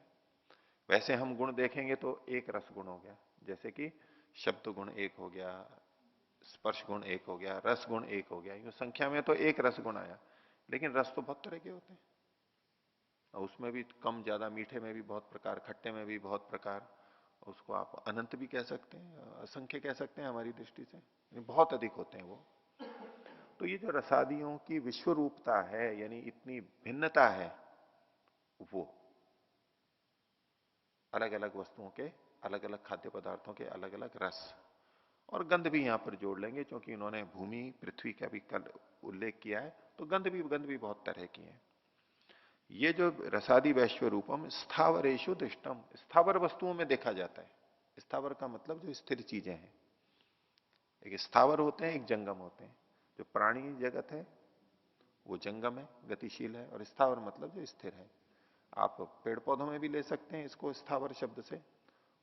वैसे हम गुण देखेंगे तो एक रस गुण हो गया, जैसे कि शब्द गुण एक हो गया, स्पर्श गुण एक हो गया, रस गुण एक हो गया। यूं संख्या में तो एक रस गुण आया, लेकिन रस तो बहुत तरह के होते हैं, और उसमें भी कम ज्यादा, मीठे में भी बहुत प्रकार, खट्टे में भी बहुत प्रकार। उसको आप अनंत भी कह सकते हैं, असंख्य कह सकते हैं हमारी दृष्टि से, बहुत अधिक होते हैं वो। तो ये जो रसादियों की विश्व रूपता है, यानी इतनी भिन्नता है, वो अलग अलग वस्तुओं के, अलग अलग खाद्य पदार्थों के अलग अलग रस, और गंध भी यहां पर जोड़ लेंगे, क्योंकि उन्होंने भूमि पृथ्वी का भी कल उल्लेख किया है, तो गंध भी बहुत तरह की है। ये जो रसादि वैश्व रूपम स्थावरेशु दृष्टम, स्थावर वस्तुओं में देखा जाता है। स्थावर का मतलब जो स्थिर चीजें हैं। एक स्थावर होते हैं, एक जंगम होते हैं। जो प्राणी जगत है वो जंगम है, गतिशील है, और स्थावर मतलब जो स्थिर है। आप पेड़ पौधों में भी ले सकते हैं इसको स्थावर शब्द से,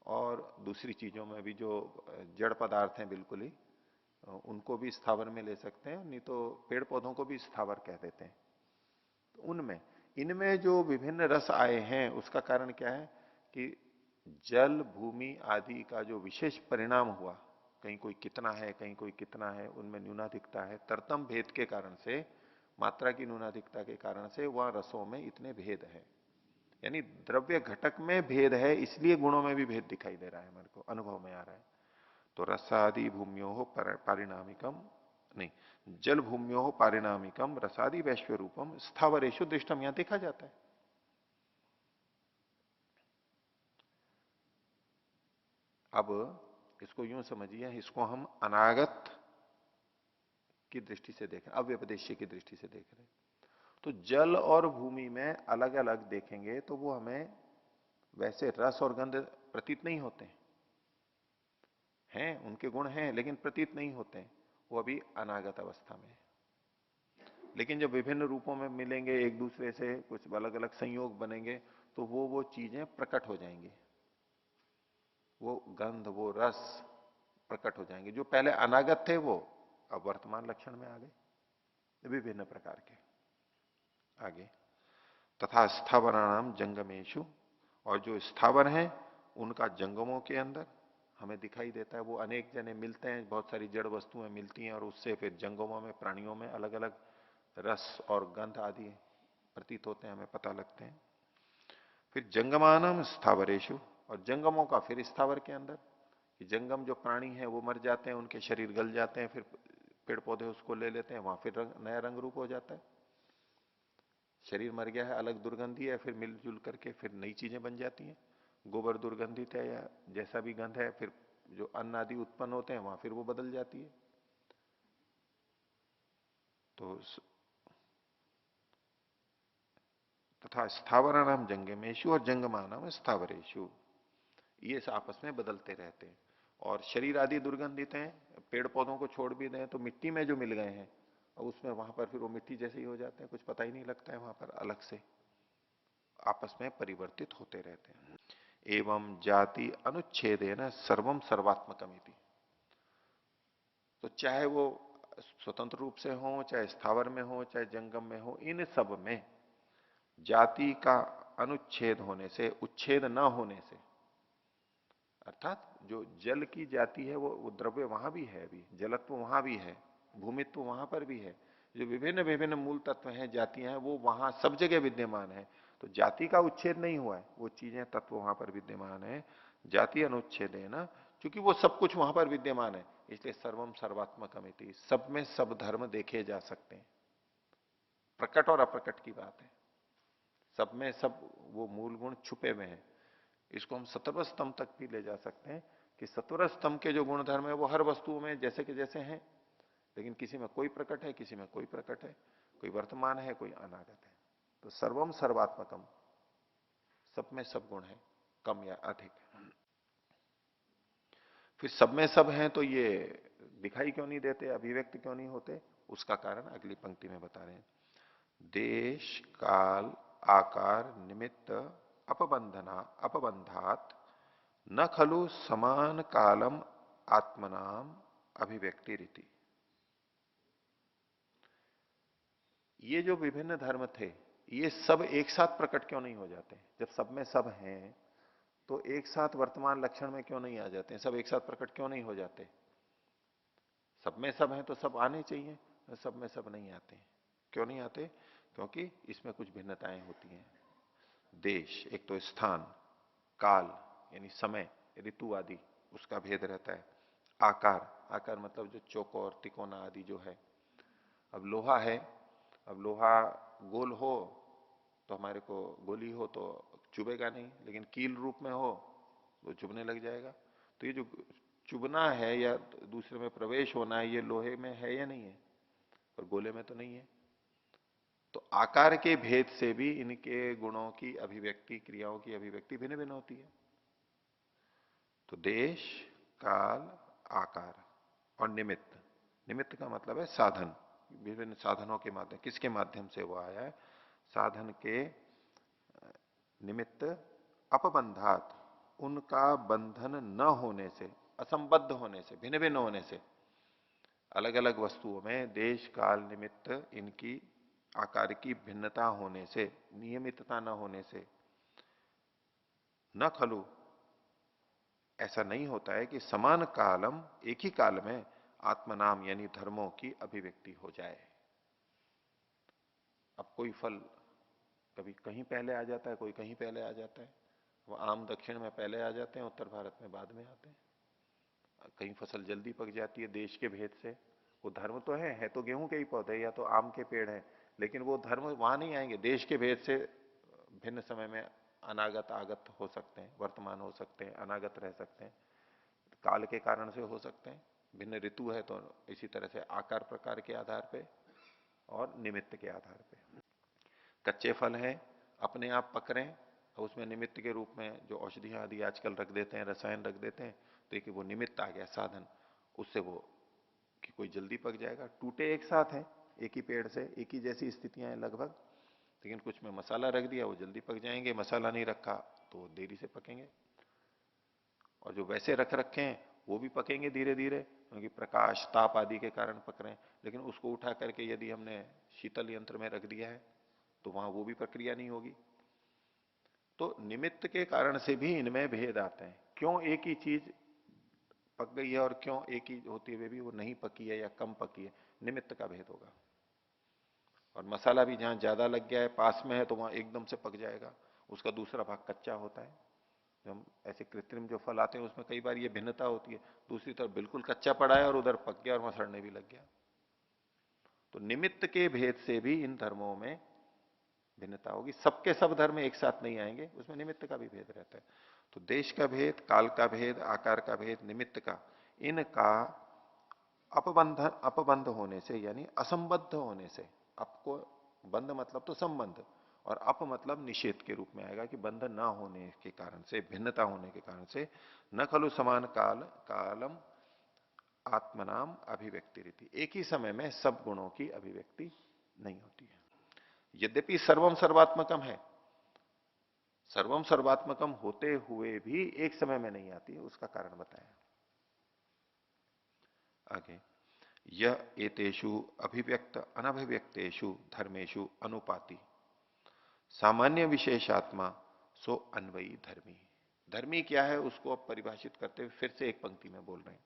और दूसरी चीजों में भी जो जड़ पदार्थ हैं बिल्कुल ही, उनको भी स्थावर में ले सकते हैं, नहीं तो पेड़ पौधों को भी स्थावर कह देते हैं। तो उनमें इनमें जो विभिन्न रस आए हैं उसका कारण क्या है कि जल भूमि आदि का जो विशेष परिणाम हुआ, कहीं कोई कितना है कहीं कोई कितना है, उनमें न्यूनाधिकता है, तरतम भेद के कारण से, मात्रा की न्यूनाधिकता के कारण से वह रसों में इतने भेद है। यानी द्रव्य घटक में भेद है, इसलिए गुणों में भी भेद दिखाई दे रहा है, हमारे को अनुभव में आ रहा है। तो रसादि भूम्यो हो पारिणामिकम, नहीं, जल भूम्यो हो पारिणामिकम रसादि वैश्व रूपम स्थावरेशु दृष्टम, यहां देखा जाता है। अब इसको यूं समझिए, इसको हम अनागत की दृष्टि से देख रहे हैं, अव्यपदेशीय की दृष्टि से देख रहे हैं। तो जल और भूमि में अलग अलग देखेंगे तो वो हमें वैसे रस और गंध प्रतीत नहीं होते हैं, उनके गुण हैं लेकिन प्रतीत नहीं होते हैं, वो अभी अनागत अवस्था में है। लेकिन जब विभिन्न रूपों में मिलेंगे एक दूसरे से, कुछ अलग अलग संयोग बनेंगे, तो वो चीजें प्रकट हो जाएंगी, वो गंध वो रस प्रकट हो जाएंगे। जो पहले अनागत थे वो अब वर्तमान लक्षण में आ गए विभिन्न प्रकार के। आगे तथा स्थावराणाम जंगमेशु, और जो स्थावर हैं उनका जंगमों के अंदर हमें दिखाई देता है। वो अनेक जने मिलते हैं, बहुत सारी जड़ वस्तुएं मिलती हैं और उससे फिर जंगमों में प्राणियों में अलग अलग रस और गंध आदि प्रतीत होते हैं, हमें पता लगते हैं। फिर जंगमानम स्थावरेशु, और जंगमों का फिर स्थावर के अंदर, कि जंगम जो प्राणी है वो मर जाते हैं, उनके शरीर गल जाते हैं, फिर पेड़ पौधे उसको ले लेते हैं, वहां फिर नया रंग रूप हो जाता है। शरीर मर गया है, अलग दुर्गंधी है, फिर मिलजुल करके फिर नई चीजें बन जाती हैं। गोबर दुर्गंधित है या जैसा भी गंध है, फिर जो अन्न आदि उत्पन्न होते हैं वहां फिर वो बदल जाती है। तो तथा स्थावराणाम जंगमेशु और जंगमानाम स्थावरेशु, ये आपस में बदलते रहते हैं। और शरीर आदि दुर्गंधित हैं, पेड़ पौधों को छोड़ भी दें तो मिट्टी में जो मिल गए हैं और उसमें वहां पर फिर वो मिट्टी जैसे ही हो जाते हैं, कुछ पता ही नहीं लगता है, वहां पर अलग से आपस में परिवर्तित होते रहते हैं। एवं जाति अनुच्छेदेन सर्वम सर्वात्मकमिति, तो चाहे वो स्वतंत्र रूप से हो, चाहे स्थावर में हो, चाहे जंगम में हो, इन सब में जाति का अनुच्छेद होने से, उच्छेद न होने से, अर्थात जो जल की जाति है वो द्रव्य वहां भी है, अभी जलत्व वहां भी है, भूमित्व वहां पर भी है, जो विभिन्न विभिन्न मूल तत्व हैं, जातियां हैं, वो वहां सब जगह विद्यमान है। तो जाति का उच्छेद नहीं हुआ है, वो चीजें तत्व वहां पर विद्यमान है। जाति अनुच्छेद है ना, क्योंकि वो सब कुछ वहां पर विद्यमान है, इसलिए सर्वम सर्वात्मकमिति, सब में सब धर्म देखे जा सकते हैं। प्रकट और अप्रकट की बात है, सब में सब वो मूल गुण छुपे हुए हैं। इसको हम सत्वर स्तंभ तक भी ले जा सकते हैं कि सत्वर स्तंभ के जो गुण धर्म है वो हर वस्तुओं में जैसे के जैसे हैं, लेकिन किसी में कोई प्रकट है, किसी में कोई प्रकट है, कोई वर्तमान है, कोई अनागत है। तो सर्वम सर्वात्मकम, सब में सब गुण है, कम या अधिक। फिर सब में सब हैं तो ये दिखाई क्यों नहीं देते, अभिव्यक्त क्यों नहीं होते, उसका कारण अगली पंक्ति में बता रहे हैं। देश काल आकार निमित्त अपबंधात न खलु समान कालम आत्मनाम अभिव्यक्ति रीति। ये जो विभिन्न धर्म थे ये सब एक साथ प्रकट क्यों नहीं हो जाते? जब सब में सब हैं तो एक साथ वर्तमान लक्षण में क्यों नहीं आ जाते हैं? सब एक साथ प्रकट क्यों नहीं हो जाते? सब में सब हैं तो सब आने चाहिए, सब में सब नहीं आते। क्यों नहीं आते? क्योंकि इसमें कुछ भिन्नताएं होती हैं। देश, एक तो स्थान, काल यानी समय, ऋतु आदि, उसका भेद रहता है। आकार, आकार मतलब जो चौकोर तिकोना आदि जो है। अब लोहा है, अब लोहा गोल हो तो हमारे को गोली हो तो चुभेगा नहीं, लेकिन कील रूप में हो तो चुभने लग जाएगा। तो ये जो चुभना है या दूसरे में प्रवेश होना है, ये लोहे में है या नहीं है? और गोले में तो नहीं है। तो आकार के भेद से भी इनके गुणों की अभिव्यक्ति, क्रियाओं की अभिव्यक्ति भिन्न भिन्न होती है। तो देश, काल, आकार और निमित्त, निमित्त का मतलब है साधन, विभिन्न साधनों के माध्यम, किसके माध्यम से वो आया है? साधन के निमित्त अपबंधात, उनका बंधन न होने से, असंबद्ध होने से, भिन्न भिन्न होने से, अलग अलग वस्तुओं में देश काल निमित्त इनकी आकार की भिन्नता होने से, नियमितता न होने से, न खलु, ऐसा नहीं होता है कि समान कालम, एक ही काल में आत्मनाम यानी धर्मों की अभिव्यक्ति हो जाए। अब कोई फल कभी कहीं पहले आ जाता है, कोई कहीं पहले आ जाता है। वो आम दक्षिण में पहले आ जाते हैं, उत्तर भारत में बाद में आते हैं। कहीं फसल जल्दी पक जाती है देश के भेद से। वो धर्म तो है तो गेहूं के ही पौधे या तो आम के पेड़ हैं, लेकिन वो धर्म वहां नहीं आएंगे। देश के भेद से भिन्न समय में अनागत आगत हो सकते हैं, वर्तमान हो सकते हैं, अनागत रह सकते हैं, काल के कारण से हो सकते हैं। भिन्न ऋतु है तो इसी तरह से आकार प्रकार के आधार पे और निमित्त के आधार पे। कच्चे फल हैं, अपने आप पक रहे हैं, और उसमें निमित्त के रूप में जो औषधियां आदि आजकल रख देते हैं, रसायन रख देते हैं, तो एक वो निमित्त आ गया, साधन, उससे वो कि कोई जल्दी पक जाएगा। टूटे एक साथ हैं, एक ही पेड़ से, एक ही जैसी स्थितियां हैं लगभग, लेकिन कुछ में मसाला रख दिया वो जल्दी पक जाएंगे, मसाला नहीं रखा तो देरी से पकेंगे। और जो वैसे रख रखे हैं वो भी पकेंगे धीरे धीरे, क्योंकि प्रकाश ताप आदि के कारण पक रहे हैं। लेकिन उसको उठा करके यदि हमने शीतल यंत्र में रख दिया है तो वहां वो भी प्रक्रिया नहीं होगी। तो निमित्त के कारण से भी इनमें भेद आते हैं। क्यों एक ही चीज पक गई है और क्यों एक ही होते हुए भी वो नहीं पकी है या कम पकी है, निमित्त का भेद होगा। और मसाला भी जहां ज्यादा लग गया है, पास में है, तो वहां एकदम से पक जाएगा, उसका दूसरा भाग कच्चा होता है। हम ऐसे कृत्रिम जो फल आते हैं उसमें कई बार ये भिन्नता होती है, दूसरी तरफ बिल्कुल कच्चा पड़ा है और उधर पक गया और वहां सड़ने भी लग गया। तो निमित्त के भेद से भी इन धर्मों में भिन्नता होगी। सबके सब धर्म एक साथ नहीं आएंगे, उसमें निमित्त का भी भेद रहता है। तो देश का भेद, काल का भेद, आकार का भेद, निमित्त का, इनका अपबंध होने से यानी असंबद्ध होने से, आपको बंध मतलब तो संबंध, और अप मतलब निषेध के रूप में आएगा कि बंध ना होने के कारण से, भिन्नता होने के कारण से, न खलु समान काल कालम आत्मनाम अभिव्यक्ति रीति, एक ही समय में सब गुणों की अभिव्यक्ति नहीं होती है। यद्यपि सर्वम सर्वात्मकम है, सर्वम सर्वात्मकम होते हुए भी एक समय में नहीं आती है, उसका कारण बताया आगे। यह एतेषु अभिव्यक्त अनभिव्यक्तेषु धर्मेषु अनुपाति सामान्य विशेषात्मा सो अन्वयी धर्मी। धर्मी क्या है उसको अब परिभाषित करते हुए फिर से एक पंक्ति में बोल रहे हैं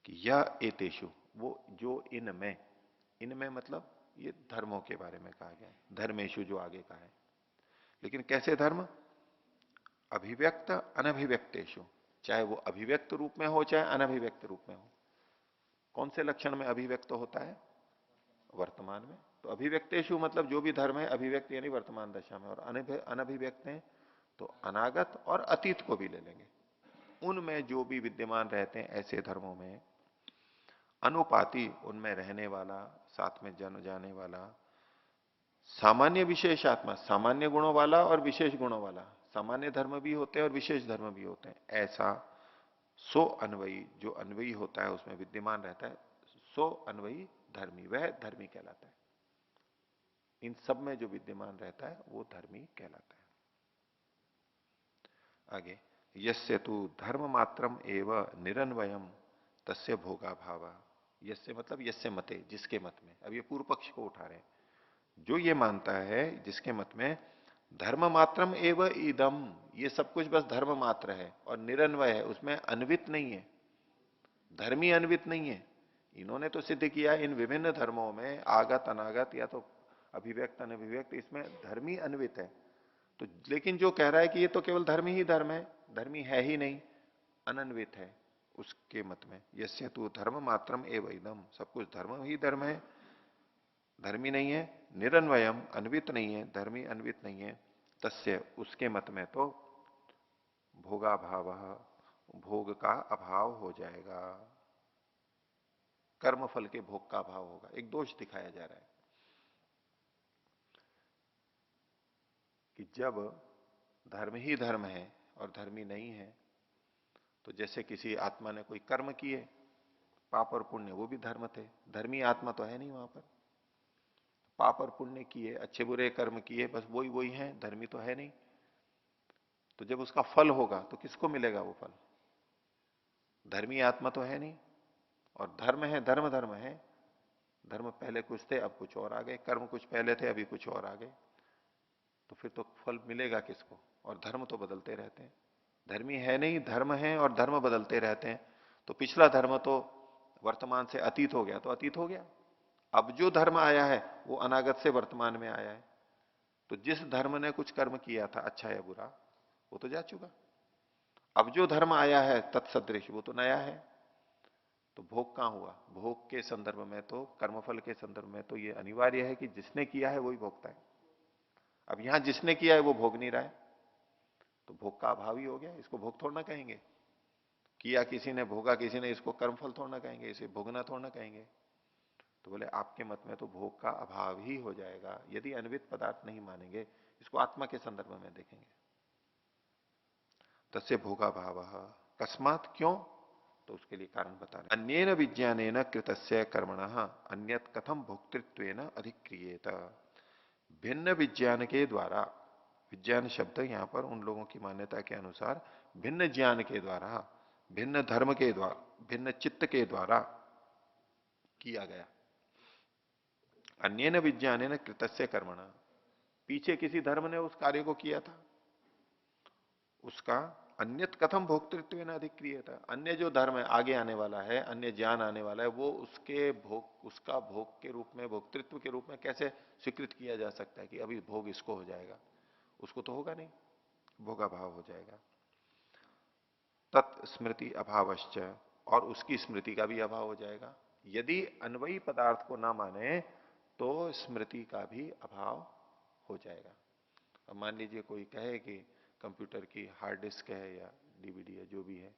कि यह एतेषु, वो जो इनमें, इनमें मतलब ये धर्मों के बारे में कहा गया है, धर्मेशु जो आगे कहा है। लेकिन कैसे धर्म? अभिव्यक्त अनभिव्यक्तेशु, चाहे वो अभिव्यक्त रूप में हो चाहे अनभिव्यक्त रूप में हो। कौन से लक्षण में अभिव्यक्त होता है? वर्तमान में। तो अभिव्यक्तेशु मतलब जो भी धर्म है अभिव्यक्त यानी वर्तमान दशा में, और अनभिव्यक्त है तो अनागत और अतीत को भी ले लेंगे। उनमें जो भी विद्यमान रहते हैं ऐसे धर्मों में अनुपाति, उनमें रहने वाला, साथ में जन जाने वाला, सामान्य विशेष आत्मा, सामान्य गुणों वाला और विशेष गुणों वाला, सामान्य धर्म भी होते हैं और विशेष धर्म भी होते हैं, ऐसा सो अन्वयी, जो अन्वयी होता है उसमें विद्यमान रहता है, सो अन्वयी धर्मी, वह धर्मी कहलाता है। इन सब में जो विद्यमान रहता है वो धर्मी कहलाता है। आगे, यस्य तु धर्म मात्रम एव निरन्वयम तस्य भोगा भावा। यस्य मतलब यस्य मते, जिसके मत में, अब ये पूर्व पक्ष को उठा रहे हैं, जो ये मानता है जिसके मत में धर्म मात्रम एव इदम, ये सब कुछ बस धर्म मात्र है और निरन्वय है, उसमें अन्वित नहीं है, धर्मी अन्वित नहीं है। इन्होंने तो सिद्ध किया इन विभिन्न धर्मों में आगत अनागत या तो अभिव्यक्त अनभिव्यक्त, इसमें धर्मी अन्वित है। तो लेकिन जो कह रहा है कि ये तो केवल धर्मी ही धर्म है, धर्मी है ही नहीं, अनन्वित है, उसके मत में यस्य तु धर्म मात्रम एव इदम, सब कुछ धर्म ही धर्म है, धर्मी नहीं है, निरन्वयम अन्वित नहीं है, धर्मी अन्वित नहीं है, तस्य उसके मत में तो भोगाभाव, भोग का अभाव हो जाएगा, कर्म फल के भोग का अभाव होगा। एक दोष दिखाया जा रहा है कि जब धर्म ही धर्म है और धर्मी नहीं है, तो जैसे किसी आत्मा ने कोई कर्म किए, पाप और पुण्य, वो भी धर्म थे, धर्मी आत्मा तो है नहीं वहां पर। पाप और पुण्य किए, अच्छे बुरे कर्म किए, बस वही वही है, धर्मी तो है नहीं। तो जब उसका फल होगा तो किसको मिलेगा वो फल? धर्मी आत्मा तो है नहीं। और धर्म है, धर्म धर्म है, धर्म पहले कुछ थे अब कुछ और आ गए, कर्म कुछ पहले थे अभी कुछ और आ गए, तो फिर तो फल मिलेगा किसको? और धर्म तो बदलते रहते हैं। धर्मी है नहीं, धर्म है और धर्म बदलते रहते हैं। तो पिछला धर्म तो वर्तमान से अतीत हो गया तो अतीत हो गया। अब जो धर्म आया है वो अनागत से वर्तमान में आया है। तो जिस धर्म ने कुछ कर्म किया था अच्छा या बुरा, वो तो जा चुका। अब जो धर्म आया है तत्सदृश वो तो नया है। तो भोग कहां हुआ? भोग के संदर्भ में तो, कर्मफल के संदर्भ में तो ये अनिवार्य है कि जिसने किया है वही भोगता है। अब यहां जिसने किया है वो भोग नहीं रहा है, तो भोग का अभाव ही हो गया। इसको भोग थोड़ा ना कहेंगे। किया किसी ने, भोगा किसी ने, इसको कर्मफल थोड़ा ना कहेंगे, इसे भोगना थोड़ा ना कहेंगे। तो बोले आपके मत में तो भोग का अभाव ही हो जाएगा यदि अन्वित पदार्थ नहीं मानेंगे। इसको आत्मा के संदर्भ में देखेंगे। तस्य भोगा भाव कस्मात, क्यों? तो उसके लिए कारण बता रहे, अन्येन विज्ञानेन कृतस्य कर्मणः अन्यत कथम भोक्तृत्वेन अधिक्रियेत। भिन्न विज्ञान के द्वारा, विज्ञान शब्द यहां पर उन लोगों की मान्यता के अनुसार भिन्न ज्ञान के द्वारा, भिन्न धर्म के द्वारा, भिन्न चित्त के द्वारा किया गया। अन्येन विज्ञानेन कृतस्य कर्मणः, पीछे किसी धर्म ने उस कार्य को किया था, उसका अन्यत कथम भोक्तृत्व न अधिक्रिय था। अन्य जो धर्म है आगे आने वाला है, अन्य ज्ञान आने वाला है, वो उसके भोग, उसका भोग के रूप में, भोक्तृत्व के रूप में कैसे स्वीकृत किया जा सकता है कि अभी भोग इसको हो जाएगा? उसको तो होगा नहीं, भोगाभाव हो जाएगा। तत्स्मृति अभावश्च, और उसकी स्मृति का भी अभाव हो जाएगा। यदि अन्वयी पदार्थ को ना माने तो स्मृति का भी अभाव हो जाएगा। अब मान लीजिए कोई कहे कि कंप्यूटर की हार्ड डिस्क है या डीवीडी है, जो भी है,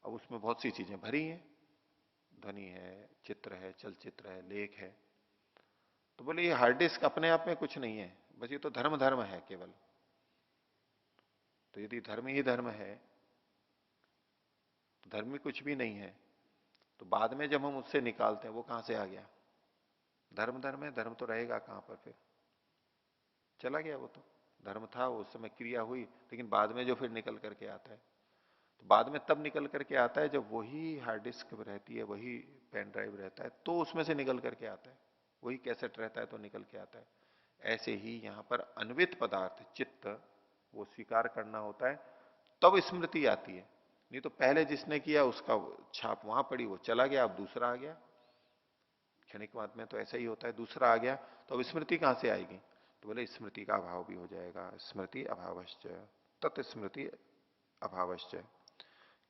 अब उसमें बहुत सी चीजें भरी हैं, ध्वनि है, चित्र है, चलचित्र है, लेख है। तो बोले ये हार्ड डिस्क अपने आप में कुछ नहीं है, बस ये तो धर्म धर्म है केवल। तो यदि धर्म ही धर्म है, तो धर्म में कुछ भी नहीं है, तो बाद में जब हम उससे निकालते हैं वो कहां से आ गया? धर्म धर्म है, धर्म तो रहेगा कहां पर? फिर चला गया वो तो। धर्म था उस समय, क्रिया हुई, लेकिन बाद में जो फिर निकल करके आता है, तो बाद में तब निकल करके आता है जब वही हार्ड डिस्क रहती है, वही पेन ड्राइव रहता है, तो उसमें से निकल करके आता है। वही कैसेट रहता है तो निकल के आता है। ऐसे ही यहां पर अन्वित पदार्थ चित्त, वो स्वीकार करना होता है, तब स्मृति आती है। नहीं तो पहले जिसने किया उसका छाप वहां पड़ी, वो चला गया, अब दूसरा आ गया। क्षणिक बात में तो ऐसा ही होता है, दूसरा आ गया तो अब स्मृति कहां से आएगी? तो बोले स्मृति का अभाव भी हो जाएगा। स्मृति अभावश्च, तत्स्मृति अभावश्च।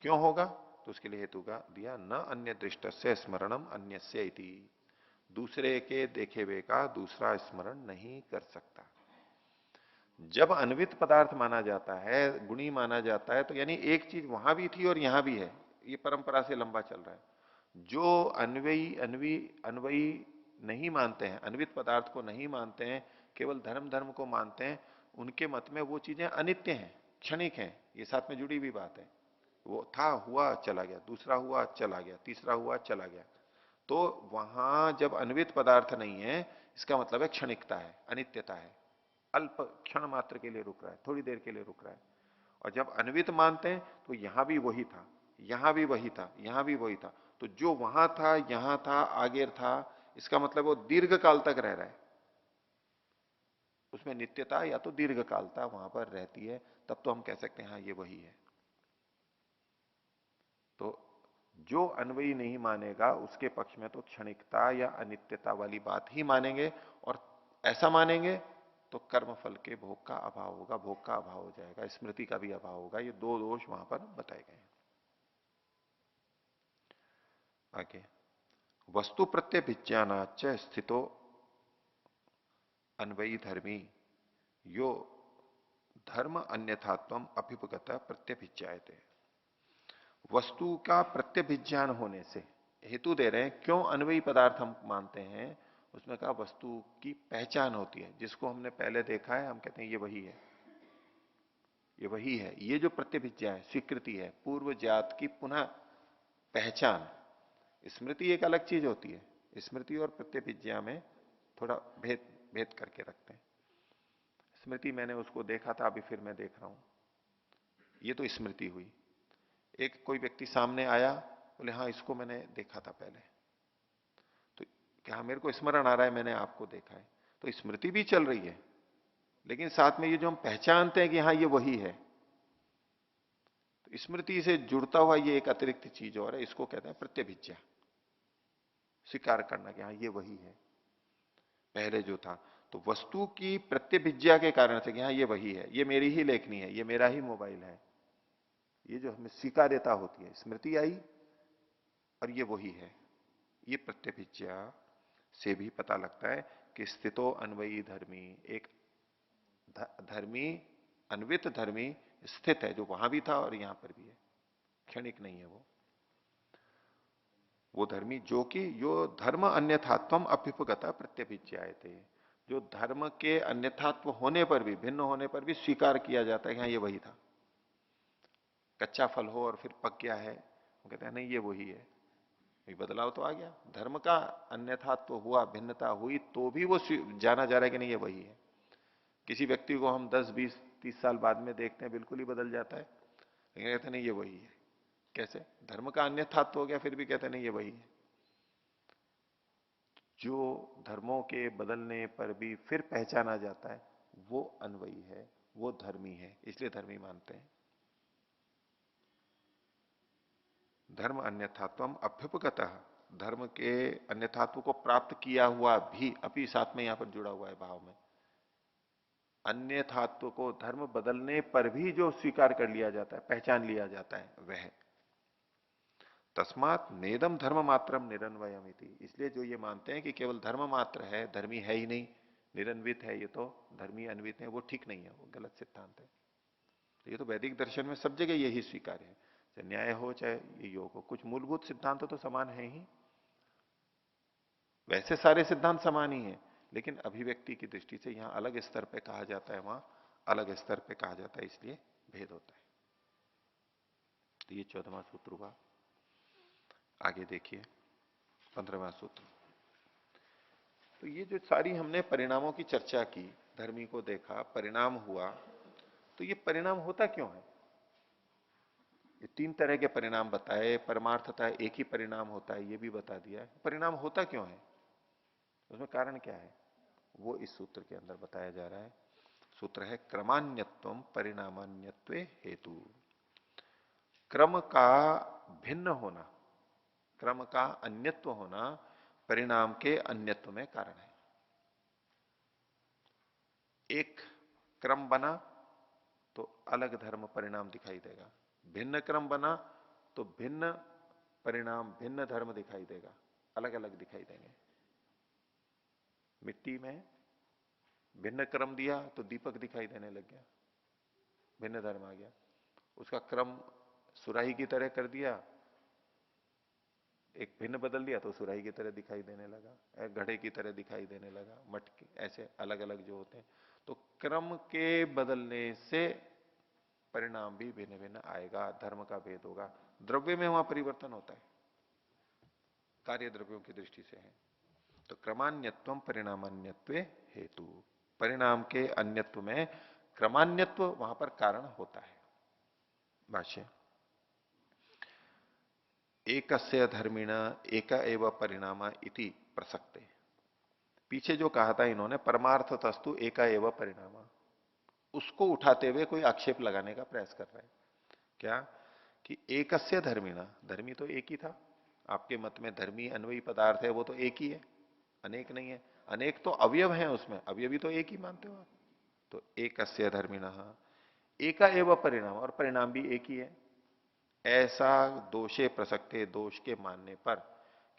क्यों होगा? तो उसके लिए हेतु का दिया, न अन्य दृष्ट से स्मरणम अन्यस्य इति, दूसरे के देखे हुए का दूसरा स्मरण नहीं कर सकता। जब अन्वित पदार्थ माना जाता है, गुणी माना जाता है, तो यानी एक चीज वहां भी थी और यहां भी है, ये परंपरा से लंबा चल रहा है। जो अन्वयी अन्वी अन्वयी नहीं मानते हैं, अन्वित पदार्थ को नहीं मानते हैं, केवल धर्म धर्म को मानते हैं, उनके मत में वो चीजें अनित्य हैं, क्षणिक हैं। ये साथ में जुड़ी हुई बात है। वो था, हुआ, चला गया, दूसरा हुआ, चला गया, तीसरा हुआ, चला गया। तो वहां जब अन्वित पदार्थ नहीं है, इसका मतलब है क्षणिकता है, अनित्यता है, अल्प क्षण मात्र के लिए रुक रहा है, थोड़ी देर के लिए रुक रहा है। और जब अन्वित मानते हैं तो यहां भी वही था, यहां भी वही था, यहां भी वही था। तो जो वहां था, यहां था, आगे था, इसका मतलब वो दीर्घ काल तक रह रहा है। उसमें नित्यता या तो दीर्घ कालता वहां पर रहती है, तब तो हम कह सकते हैं हाँ ये वही है। तो जो अन्वयी नहीं मानेगा उसके पक्ष में तो क्षणिकता या अनित्यता वाली बात ही मानेंगे, और ऐसा मानेंगे तो कर्म फल के भोग का अभाव होगा, भोग का अभाव हो जाएगा, स्मृति का भी अभाव होगा। ये दो दोष वहां पर बताए गए हैं। आगे, वस्तु प्रत्यय विज्ञानाच स्थितो अन्वयी धर्मी यो धर्म अन्यथात्व अभिपगत प्रत्यभिज्ञायते। वस्तु का प्रत्यभिज्ञान होने से, हेतु दे रहे हैं क्यों अन्वयी पदार्थ हम मानते हैं, उसमें कहा वस्तु की पहचान होती है, जिसको हमने पहले देखा है हम कहते हैं ये वही है, ये वही है। ये जो प्रत्यभिज्ञा है, स्वीकृति है, पूर्व जात की पुनः पहचान। स्मृति एक अलग चीज होती है, स्मृति और प्रत्यभिज्ञा में थोड़ा भेद भेद करके रखते हैं। स्मृति मैंने उसको देखा था, अभी फिर मैं देख रहा हूं, ये तो स्मृति हुई। एक कोई व्यक्ति सामने आया, बोले हाँ इसको मैंने देखा था पहले, तो क्या मेरे को स्मरण आ रहा है मैंने आपको देखा है, तो स्मृति भी चल रही है, लेकिन साथ में ये जो हम पहचानते हैं कि हाँ ये वही है, तो स्मृति से जुड़ता हुआ ये एक अतिरिक्त चीज और है, इसको कहते हैं प्रत्यभिज्ञा। स्वीकार करना कि हाँ ये वही है पहले जो था। तो वस्तु की प्रत्यभिज्ञा के कारण से कि हाँ ये वही है, ये मेरी ही लेखनी है, ये मेरा ही मोबाइल है, ये जो हमें स्वीकार्यता होती है, स्मृति आई और ये वही है, ये प्रत्यभिज्ञा से भी पता लगता है कि स्थितो अन्वयी धर्मी, एक धर्मी, अन्वित धर्मी स्थित है, जो वहां भी था और यहां पर भी है, क्षणिक नहीं है वो धर्मी जो कि यो धर्म अन्यथात्वम अभ्युपगता प्रत्यभिज्ञाए थे, जो धर्म के अन्यथात्व होने पर भी, भिन्न होने पर भी स्वीकार किया जाता है कि हाँ ये वही था। कच्चा फल हो और फिर पक गया है, वो कहते हैं नहीं ये वही है, ये बदलाव तो आ गया, धर्म का अन्यथात्व हुआ, भिन्नता हुई, तो भी वो जाना जा रहा है कि नहीं ये वही है। किसी व्यक्ति को हम 10, 20, 30 साल बाद में देखते हैं बिल्कुल ही बदल जाता है, लेकिन कहते नहीं ये वही है। कैसे? धर्म का अन्यथात्व हो गया, फिर भी कहते नहीं ये वही है। जो धर्मों के बदलने पर भी फिर पहचाना जाता है, वो अन्वयी है, वो धर्मी है, इसलिए धर्मी मानते हैं। धर्म अन्यथात्वम अभ्युपगतः, धर्म के अन्यथात्व को प्राप्त किया हुआ भी, अभी साथ में यहां पर जुड़ा हुआ है भाव में, अन्यथात्व को धर्म बदलने पर भी जो स्वीकार कर लिया जाता है, पहचान लिया जाता है, वह तस्मात नेदम धर्म मात्रम निरन्वयमिति, इसलिए जो ये मानते हैं कि केवल धर्म मात्र है, धर्मी है ही नहीं, निरन्वित है, ये तो धर्मी अन्वित है, वो ठीक नहीं है, वो गलत सिद्धांत है। ये तो वैदिक दर्शन में सब जगह यही स्वीकार है, चाहे न्याय हो चाहे ये योग हो, कुछ मूलभूत सिद्धांत तो समान है ही, वैसे सारे सिद्धांत समान ही है, लेकिन अभिव्यक्ति की दृष्टि से यहां अलग स्तर पे कहा जाता है, वहां अलग स्तर पे कहा जाता है, इसलिए भेद होता है। तो ये 14वां सूत्र हुआ। आगे देखिए 15वां सूत्र। तो ये जो सारी हमने परिणामों की चर्चा की, धर्मी को देखा, परिणाम हुआ, तो ये परिणाम होता क्यों है? ये 3 तरह के परिणाम बताए, परमार्थता एक ही परिणाम होता है ये भी बता दिया है, परिणाम होता क्यों है, उसमें कारण क्या है, वो इस सूत्र के अंदर बताया जा रहा है। सूत्र है क्रमान्यत्वम परिणामान्यत्व हेतु। क्रम का भिन्न होना, क्रम का अन्यत्व होना परिणाम के अन्यत्व में कारण है। एक क्रम बना तो अलग धर्म परिणाम दिखाई देगा, भिन्न क्रम बना तो भिन्न परिणाम, भिन्न धर्म दिखाई देगा, अलग अलग दिखाई देंगे। मिट्टी में भिन्न क्रम दिया तो दीपक दिखाई देने लग गया, भिन्न धर्म आ गया। उसका क्रम सुराही की तरह कर दिया, एक भिन्न बदल दिया तो सुराही की तरह दिखाई देने लगा, घड़े की तरह दिखाई देने लगा, मटके, ऐसे अलग अलग जो होते हैं। तो क्रम के बदलने से परिणाम भी भिन्न भिन्न आएगा, धर्म का भेद होगा। द्रव्य में वहां परिवर्तन होता है, कार्य द्रव्यों की दृष्टि से है। तो क्रमान्यत्व परिणामान्यत्व हेतु, परिणाम के अन्यत्व में क्रमान्यत्व वहां पर कारण होता है। भाष्य एकस्य धर्मिण एक एव परिणाम इति प्रसक्ते, पीछे जो कहा था इन्होंने परमार्थ तस्तु एका एव परिणाम, उसको उठाते हुए कोई आक्षेप लगाने का प्रयास कर रहा है। क्या? कि एकस्य धर्मिणा, धर्मी तो एक ही था, आपके मत में धर्मी अन्वयी पदार्थ है वो तो एक ही है, अनेक नहीं है, अनेक तो अवयव हैं उसमें, अवयवी तो एक ही मानते हो आप। तो एकस्य धर्मिणा एका एव परिणाम, और परिणाम भी एक ही है, ऐसा दोषे प्रसक्ते, दोष के मानने पर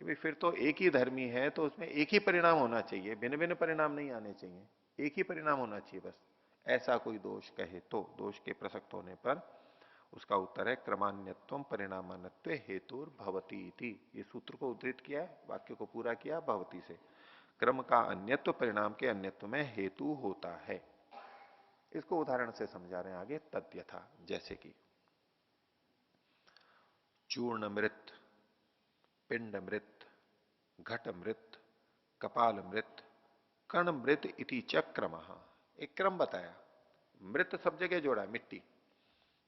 कि भाई फिर तो एक ही धर्मी है तो उसमें एक ही परिणाम होना चाहिए, भिन्न भिन्न परिणाम नहीं आने चाहिए, एक ही परिणाम होना चाहिए बस, ऐसा कोई दोष कहे तो दोष के प्रसक्त होने पर उसका उत्तर है क्रमान्यत्व परिणामान्यत्व हेतुर भवती इति। ये सूत्र को उद्धृत किया है, वाक्य को पूरा किया भवती से, क्रम का अन्यत्व परिणाम के अन्यत्व में हेतु होता है। इसको उदाहरण से समझा रहे हैं आगे, तद्यथा, जैसे कि चूर्ण मृत, पिंड मृत, घट मृत, कपाल मृत, कण मृत इति च क्रमः, एक क्रम बताया। मृत सब जगह जोड़ा है, मिट्टी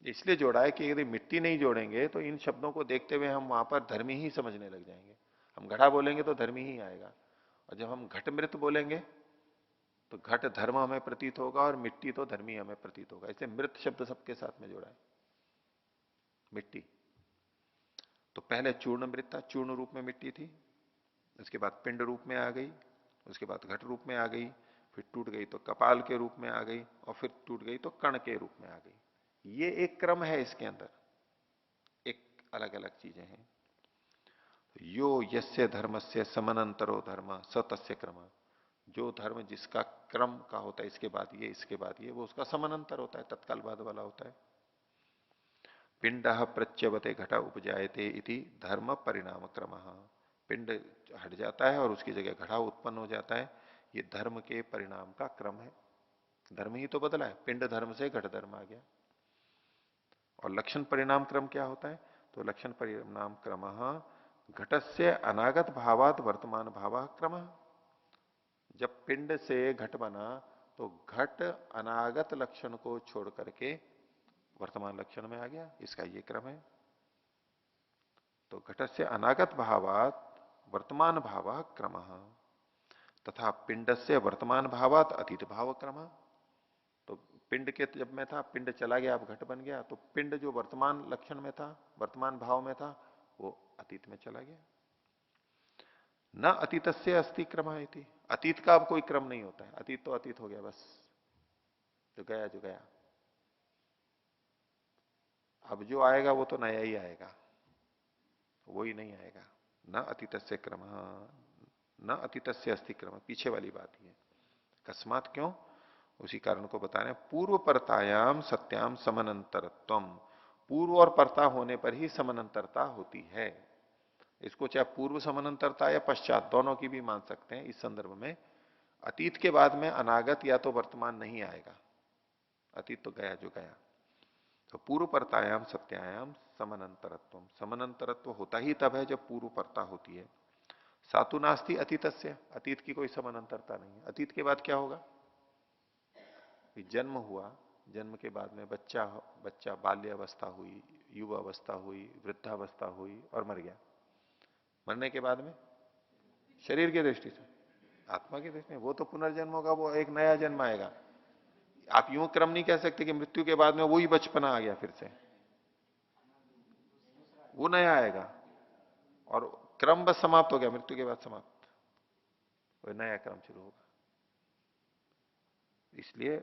इसलिए जोड़ा है कि यदि मिट्टी नहीं जोड़ेंगे तो इन शब्दों को देखते हुए हम वहां पर धर्मी ही समझने लग जाएंगे। हम घड़ा बोलेंगे तो धर्मी ही आएगा, और जब हम घट मृत बोलेंगे तो घट धर्म हमें प्रतीत होगा और मिट्टी तो धर्मी हमें प्रतीत होगा। इसलिए मृत शब्द सबके साथ में जोड़ा है, मिट्टी। तो पहले चूर्ण मृत था, चूर्ण रूप में मिट्टी थी, उसके बाद पिंड रूप में आ गई, उसके बाद घट रूप में आ गई, फिर टूट गई तो कपाल के रूप में आ गई, और फिर टूट गई तो कण के रूप में आ गई। ये एक क्रम है, इसके अंदर एक अलग अलग चीजें हैं। यो यस्य धर्मस्य समनंतरो धर्म स तस्य क्रम, जो धर्म जिसका क्रम का होता है, इसके बाद ये इसके बाद ये, वो उसका समानांतर होता है, तत्काल बाद वाला होता है। पिंड प्रत्यवते घटा उपजायते इति धर्म परिणाम क्रम, पिंड हट जाता है और उसकी जगह घड़ा उत्पन्न हो जाता है, ये धर्म के परिणाम का क्रम है। धर्म ही तो बदला है, पिंड धर्म से घट धर्म आ गया। और लक्षण परिणाम क्रम क्या होता है? तो लक्षण परिणाम क्रम घटस्य अनागत भावात वर्तमान भाव क्रम। जब पिंड से घट बना तो घट अनागत लक्षण को छोड़ करके वर्तमान लक्षण में आ गया, इसका ये क्रम है। तो घटस्य अनागत भावात वर्तमान भाव क्रम तथा पिंड से वर्तमान भावात अतीत भाव क्रम। तो पिंड के जब में था, पिंड चला गया, अब घट बन गया, तो पिंड जो वर्तमान लक्षण में था, वर्तमान भाव में था, वो अतीत में चला गया। न अतीत से अस्थि क्रम है, अतीत का अब कोई क्रम नहीं होता है, अतीत तो अतीत हो गया, बस जो गया जो गया। अब जो आएगा वो तो नया ही आएगा, वो ही नहीं आएगा। न अतीत से क्रम, न अतीत से अस्थि क्रम, पीछे वाली बात ही है। अकस्मात क्यों? उसी कारण को बता रहे हैं। पूर्व परतायाम सत्याम समनंतरत्वम, पूर्व और परता होने पर ही समानांतरता होती है। इसको चाहे पूर्व समानांतरता या पश्चात दोनों की भी मान सकते हैं। इस संदर्भ में अतीत के बाद में अनागत या तो वर्तमान नहीं आएगा, अतीत तो गया जो गया। तो पूर्व परतायाम सत्यायाम समानांतरत्व, समानांतरत्व होता ही तब है जब पूर्व परता होती है। सातु नास्ति अतीतस्य, अतीत की कोई समानांतरता नहीं है। अतीत के बाद क्या होगा? जन्म हुआ, जन्म के बाद में बच्चा बाल्य अवस्था हुई, युवा अवस्था हुई, वृद्धावस्था हुई और मर गया। मरने के बाद में शरीर की दृष्टि से, आत्मा की दृष्टि में वो तो पुनर्जन्म होगा, वो एक नया जन्म आएगा। आप यूं क्रम नहीं कह सकते कि मृत्यु के बाद में वही बचपना आ गया फिर से, वो नया आएगा और क्रम बस समाप्त हो गया, मृत्यु के बाद समाप्त, वो नया क्रम शुरू होगा। इसलिए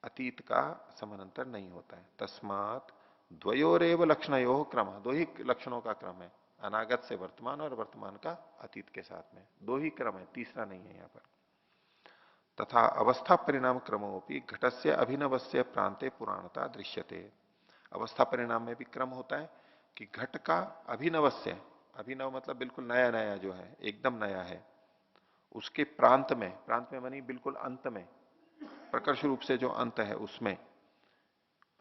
अतीत का समानांतर नहीं होता है। तस्मात द्वयोरेव लक्षणयो क्रम, दो ही लक्षणों का क्रम है, अनागत से वर्तमान और वर्तमान का अतीत के साथ में, दो ही क्रम है, तीसरा नहीं है यहां पर। तथा अवस्था परिणाम क्रमोपि घटस्य अभिनवस्य प्रांते पुराणता दृश्यते, अवस्था परिणाम में भी क्रम होता है कि घट का अभिनवस्य, अभिनव मतलब बिल्कुल नया नया जो है, एकदम नया है, उसके प्रांत में मानी बिल्कुल अंत में, प्रकर्ष रूप से जो अंत है उसमें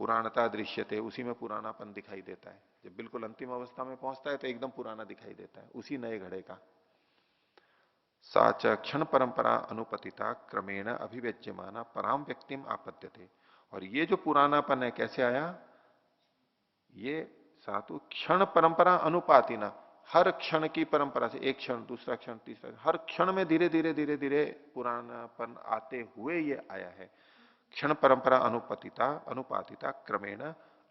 पुराणता दृश्यते, उसी में पुरानापन दिखाई देता है। जब बिल्कुल अंतिम अवस्था में पहुंचता है तो एकदम पुराना दिखाई देता है, उसी नए घड़े का। साच क्षण परंपरा अनुपतिता क्रमेण अभिव्यज्यमाना पराम व्यक्तिम आपद्यते, और ये जो पुरानापन है कैसे आया? ये सातु क्षण परंपरा अनुपातिना, हर क्षण की परंपरा से, एक क्षण दूसरा क्षण तीसरा, हर क्षण में धीरे धीरे धीरे धीरे पुरानापन आते हुए ये आया है। क्षण परंपरा अनुपातिता क्रमेण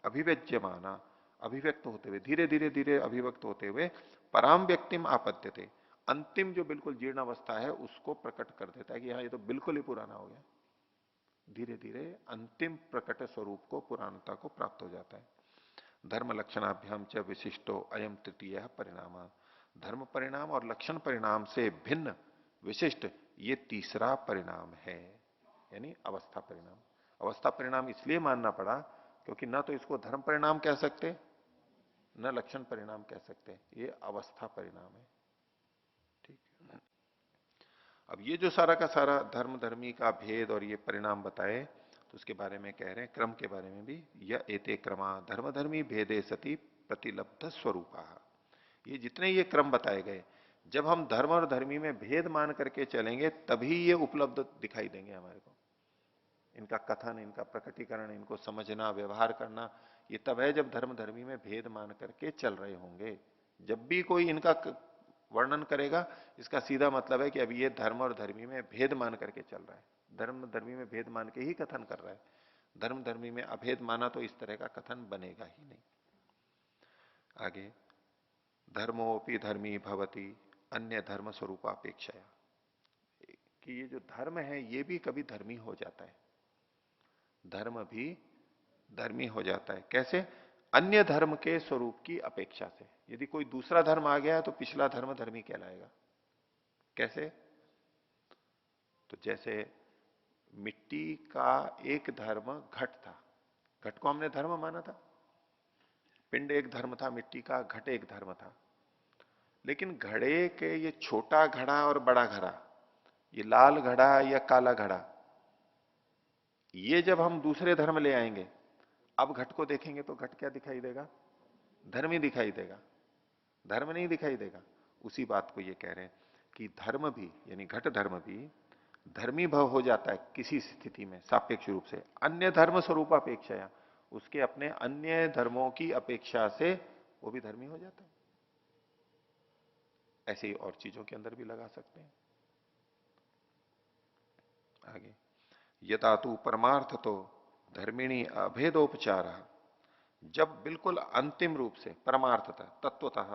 अभिव्यज्यमाना, अभिव्यक्त होते हुए, धीरे धीरे धीरे अभिव्यक्त होते हुए पराम व्यक्तिम आपद्यते, अंतिम जो बिल्कुल जीर्ण अवस्था है उसको प्रकट कर देता है कि हाँ ये तो बिल्कुल ही पुराना हो गया। धीरे धीरे अंतिम प्रकट स्वरूप को, पुराणता को प्राप्त हो जाता है। धर्म लक्षणाभ्याम च विशिष्टो अयम तृतीय परिणाम, धर्म परिणाम और लक्षण परिणाम से भिन्न विशिष्ट ये तीसरा परिणाम है, यानी अवस्था परिणाम। अवस्था परिणाम इसलिए मानना पड़ा क्योंकि ना तो इसको धर्म परिणाम कह सकते न लक्षण परिणाम कह सकते, ये अवस्था परिणाम है। ठीक है। अब ये जो सारा का सारा धर्म धर्मी का भेद और ये परिणाम बताए, तो उसके बारे में कह रहे हैं, क्रम के बारे में भी, यह एते क्रमा धर्म धर्मी भेदे सती प्रतिलब्ध स्वरूपा, ये जितने ये क्रम बताए गए, जब हम धर्म और धर्मी में भेद मान करके चलेंगे तभी ये उपलब्ध दिखाई देंगे हमारे को। इनका कथन, इनका प्रकटीकरण, इनको समझना, व्यवहार करना, ये तब है जब धर्म धर्मी में भेद मान करके चल रहे होंगे। जब भी कोई इनका वर्णन करेगा, इसका सीधा मतलब है कि अभी ये धर्म और धर्मी में भेद मान करके चल रहा है, धर्म धर्मी में भेद मान के ही कथन कर रहा है। धर्म धर्मी में अभेद माना तो इस तरह का कथन बनेगा ही नहीं। आगे, धर्मोपि धर्मी भवति अन्य धर्म स्वरूपापेक्षया, कि ये जो धर्म है ये भी कभी धर्मी हो जाता है, धर्म भी धर्मी हो जाता है। कैसे? अन्य धर्म के स्वरूप की अपेक्षा से। यदि कोई दूसरा धर्म आ गया है तो पिछला धर्म धर्मी कहलाएगा। कैसे? तो जैसे मिट्टी का एक धर्म घट था, घट को हमने धर्म माना था, पिंड एक धर्म था मिट्टी का, घट एक धर्म था। लेकिन घड़े के ये छोटा घड़ा और बड़ा घड़ा, ये लाल घड़ा या काला घड़ा, ये जब हम दूसरे धर्म ले आएंगे, अब घट को देखेंगे तो घट क्या दिखाई देगा? धर्म ही दिखाई देगा, धर्म नहीं दिखाई देगा। उसी बात को ये कह रहे हैं कि धर्म भी, यानी घट धर्म भी धर्मी भव हो जाता है किसी स्थिति में सापेक्ष रूप से, अन्य धर्म स्वरूप अपेक्षा, उसके अपने अन्य धर्मों की अपेक्षा से वो भी धर्मी हो जाता है। ऐसे ही और चीजों के अंदर भी लगा सकते हैं। आगे, यथा तु परमार्थ तो धर्मिणी अभेदोपचार, जब बिल्कुल अंतिम रूप से परमार्थतः तत्वतः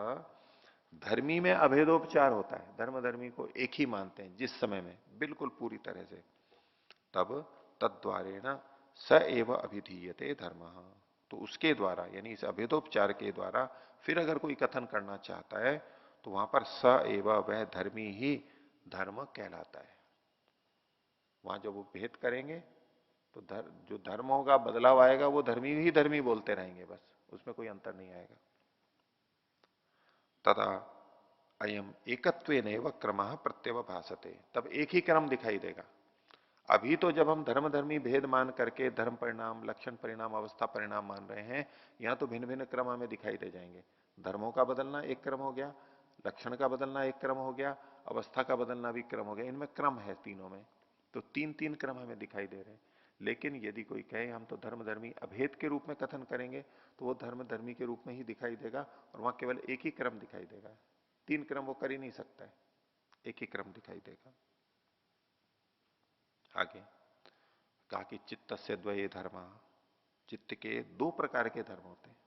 धर्मी में अभेदोपचार होता है, धर्म धर्मी को एक ही मानते हैं जिस समय में बिल्कुल पूरी तरह से, तब तद्वारेण स एव अभिधीयते धर्म, तो उसके द्वारा यानी इस अभेदोपचार के द्वारा फिर अगर कोई कथन करना चाहता है तो वहां पर स एव, वह धर्मी ही धर्म कहलाता है। वहां जब वो भेद करेंगे तो जो धर्म होगा, बदलाव आएगा, वो धर्मी ही धर्मी बोलते रहेंगे, बस उसमें कोई अंतर नहीं आएगा। तथा अयम एकत्वेनैव क्रमः प्रत्यवभासते, तब एक ही क्रम दिखाई देगा। अभी तो जब हम धर्म धर्मी भेद मान करके धर्म परिणाम, लक्षण परिणाम, अवस्था परिणाम मान रहे हैं, यहां तो भिन्न भिन्न क्रम हमें दिखाई दे जाएंगे। धर्मों का बदलना एक क्रम हो गया, लक्षण का बदलना एक क्रम हो गया, अवस्था का बदलना भी क्रम हो गया। इनमें क्रम है तीनों में, तो तीन तीन क्रम हमें दिखाई दे रहे हैं। लेकिन यदि कोई कहे हम तो धर्म धर्मी अभेद के रूप में कथन करेंगे, तो वो धर्म धर्मी के रूप में ही दिखाई देगा और वहां केवल एक ही क्रम दिखाई देगा। तीन क्रम वो कर ही नहीं सकता है, एक ही क्रम दिखाई देगा। आगे कहा कि चित्त से द्वये धर्म, चित्त के दो प्रकार के धर्म होते हैं।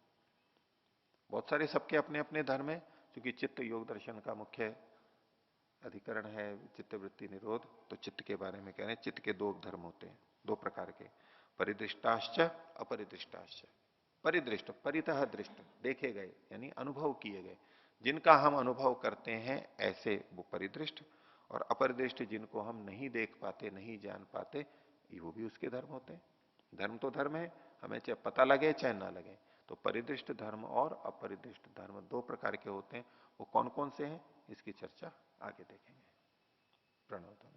बहुत सारे सबके अपने अपने धर्म है, क्योंकि चित्त योग दर्शन का मुख्य अधिकरण है चित्त वृत्ति निरोध, तो चित्त के बारे में कह रहे हैं चित्त के दो धर्म होते हैं, दो प्रकार के, परिदृष्टाश्च अपरिदृष्टाश्च। परिदृष्ट, परितः दृष्ट, देखे गए यानी अनुभव किए गए, जिनका हम अनुभव करते हैं ऐसे वो परिदृष्ट, और अपरिदृष्ट जिनको हम नहीं देख पाते, नहीं जान पाते, वो भी उसके धर्म होते हैं। धर्म तो धर्म है, हमें चाहे पता लगे चाहे ना लगे। तो परिदृष्ट धर्म और अपरिदृष्ट धर्म दो प्रकार के होते हैं। वो कौन कौन से हैं इसकी चर्चा आगे देखेंगे। प्रणव।